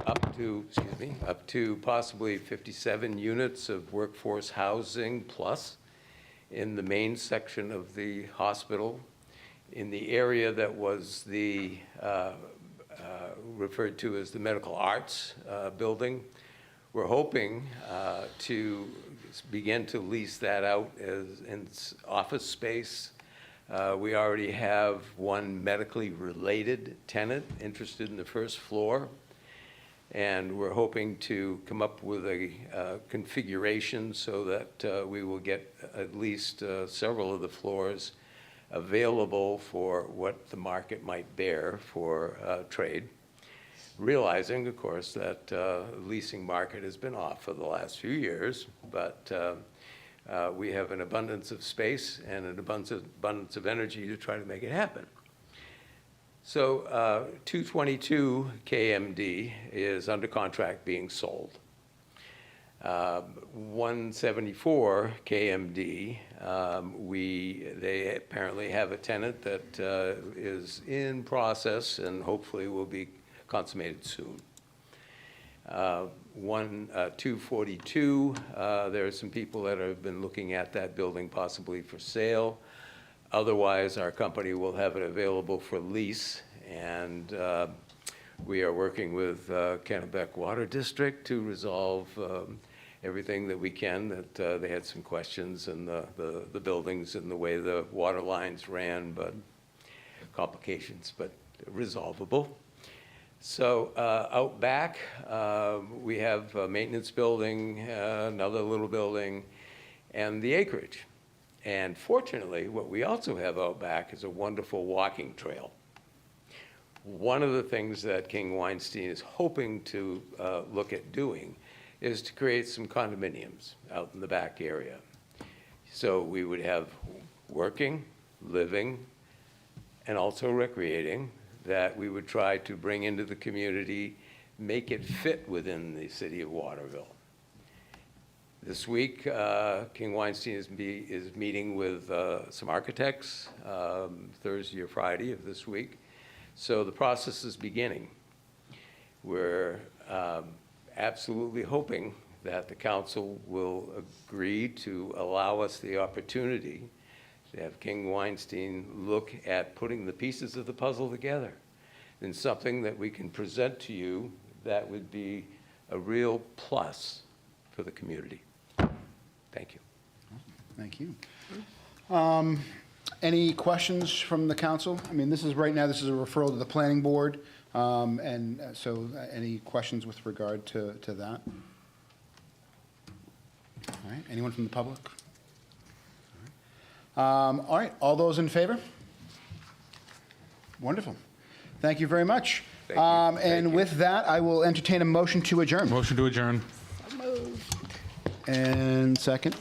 Speaker 22: up to possibly 57 units of workforce housing plus in the main section of the hospital, in the area that was referred to as the Medical Arts Building. We're hoping to begin to lease that out as in office space. We already have one medically related tenant interested in the first floor, and we're hoping to come up with a configuration so that we will get at least several of the floors available for what the market might bear for trade. Realizing, of course, that the leasing market has been off for the last few years, but we have an abundance of space and an abundance of energy to try to make it happen. So 222 KMD is under contract being sold. 174 KMD, they apparently have a tenant that is in process and hopefully will be consummated soon. 242, there are some people that have been looking at that building possibly for sale. Otherwise, our company will have it available for lease, and we are working with Kennebec Water District to resolve everything that we can. That they had some questions in the buildings and the way the water lines ran, but complications, but resolvable. So out back, we have a maintenance building, another little building, and the acreage. And fortunately, what we also have out back is a wonderful walking trail. One of the things that King Weinstein is hoping to look at doing is to create some condominiums out in the back area. So we would have working, living, and also recreating that we would try to bring into the community, make it fit within the city of Waterville. This week, King Weinstein is meeting with some architects Thursday or Friday of this week. So the process is beginning. We're absolutely hoping that the council will agree to allow us the opportunity to have King Weinstein look at putting the pieces of the puzzle together in something that we can present to you that would be a real plus for the community. Thank you.
Speaker 1: Thank you. Any questions from the council? I mean, this is a referral to the planning board, and so any questions with regard to that? All right, anyone from the public? All right, all those in favor? Wonderful. Thank you very much. And with that, I will entertain a motion to adjourn.
Speaker 18: Motion to adjourn.
Speaker 1: And second?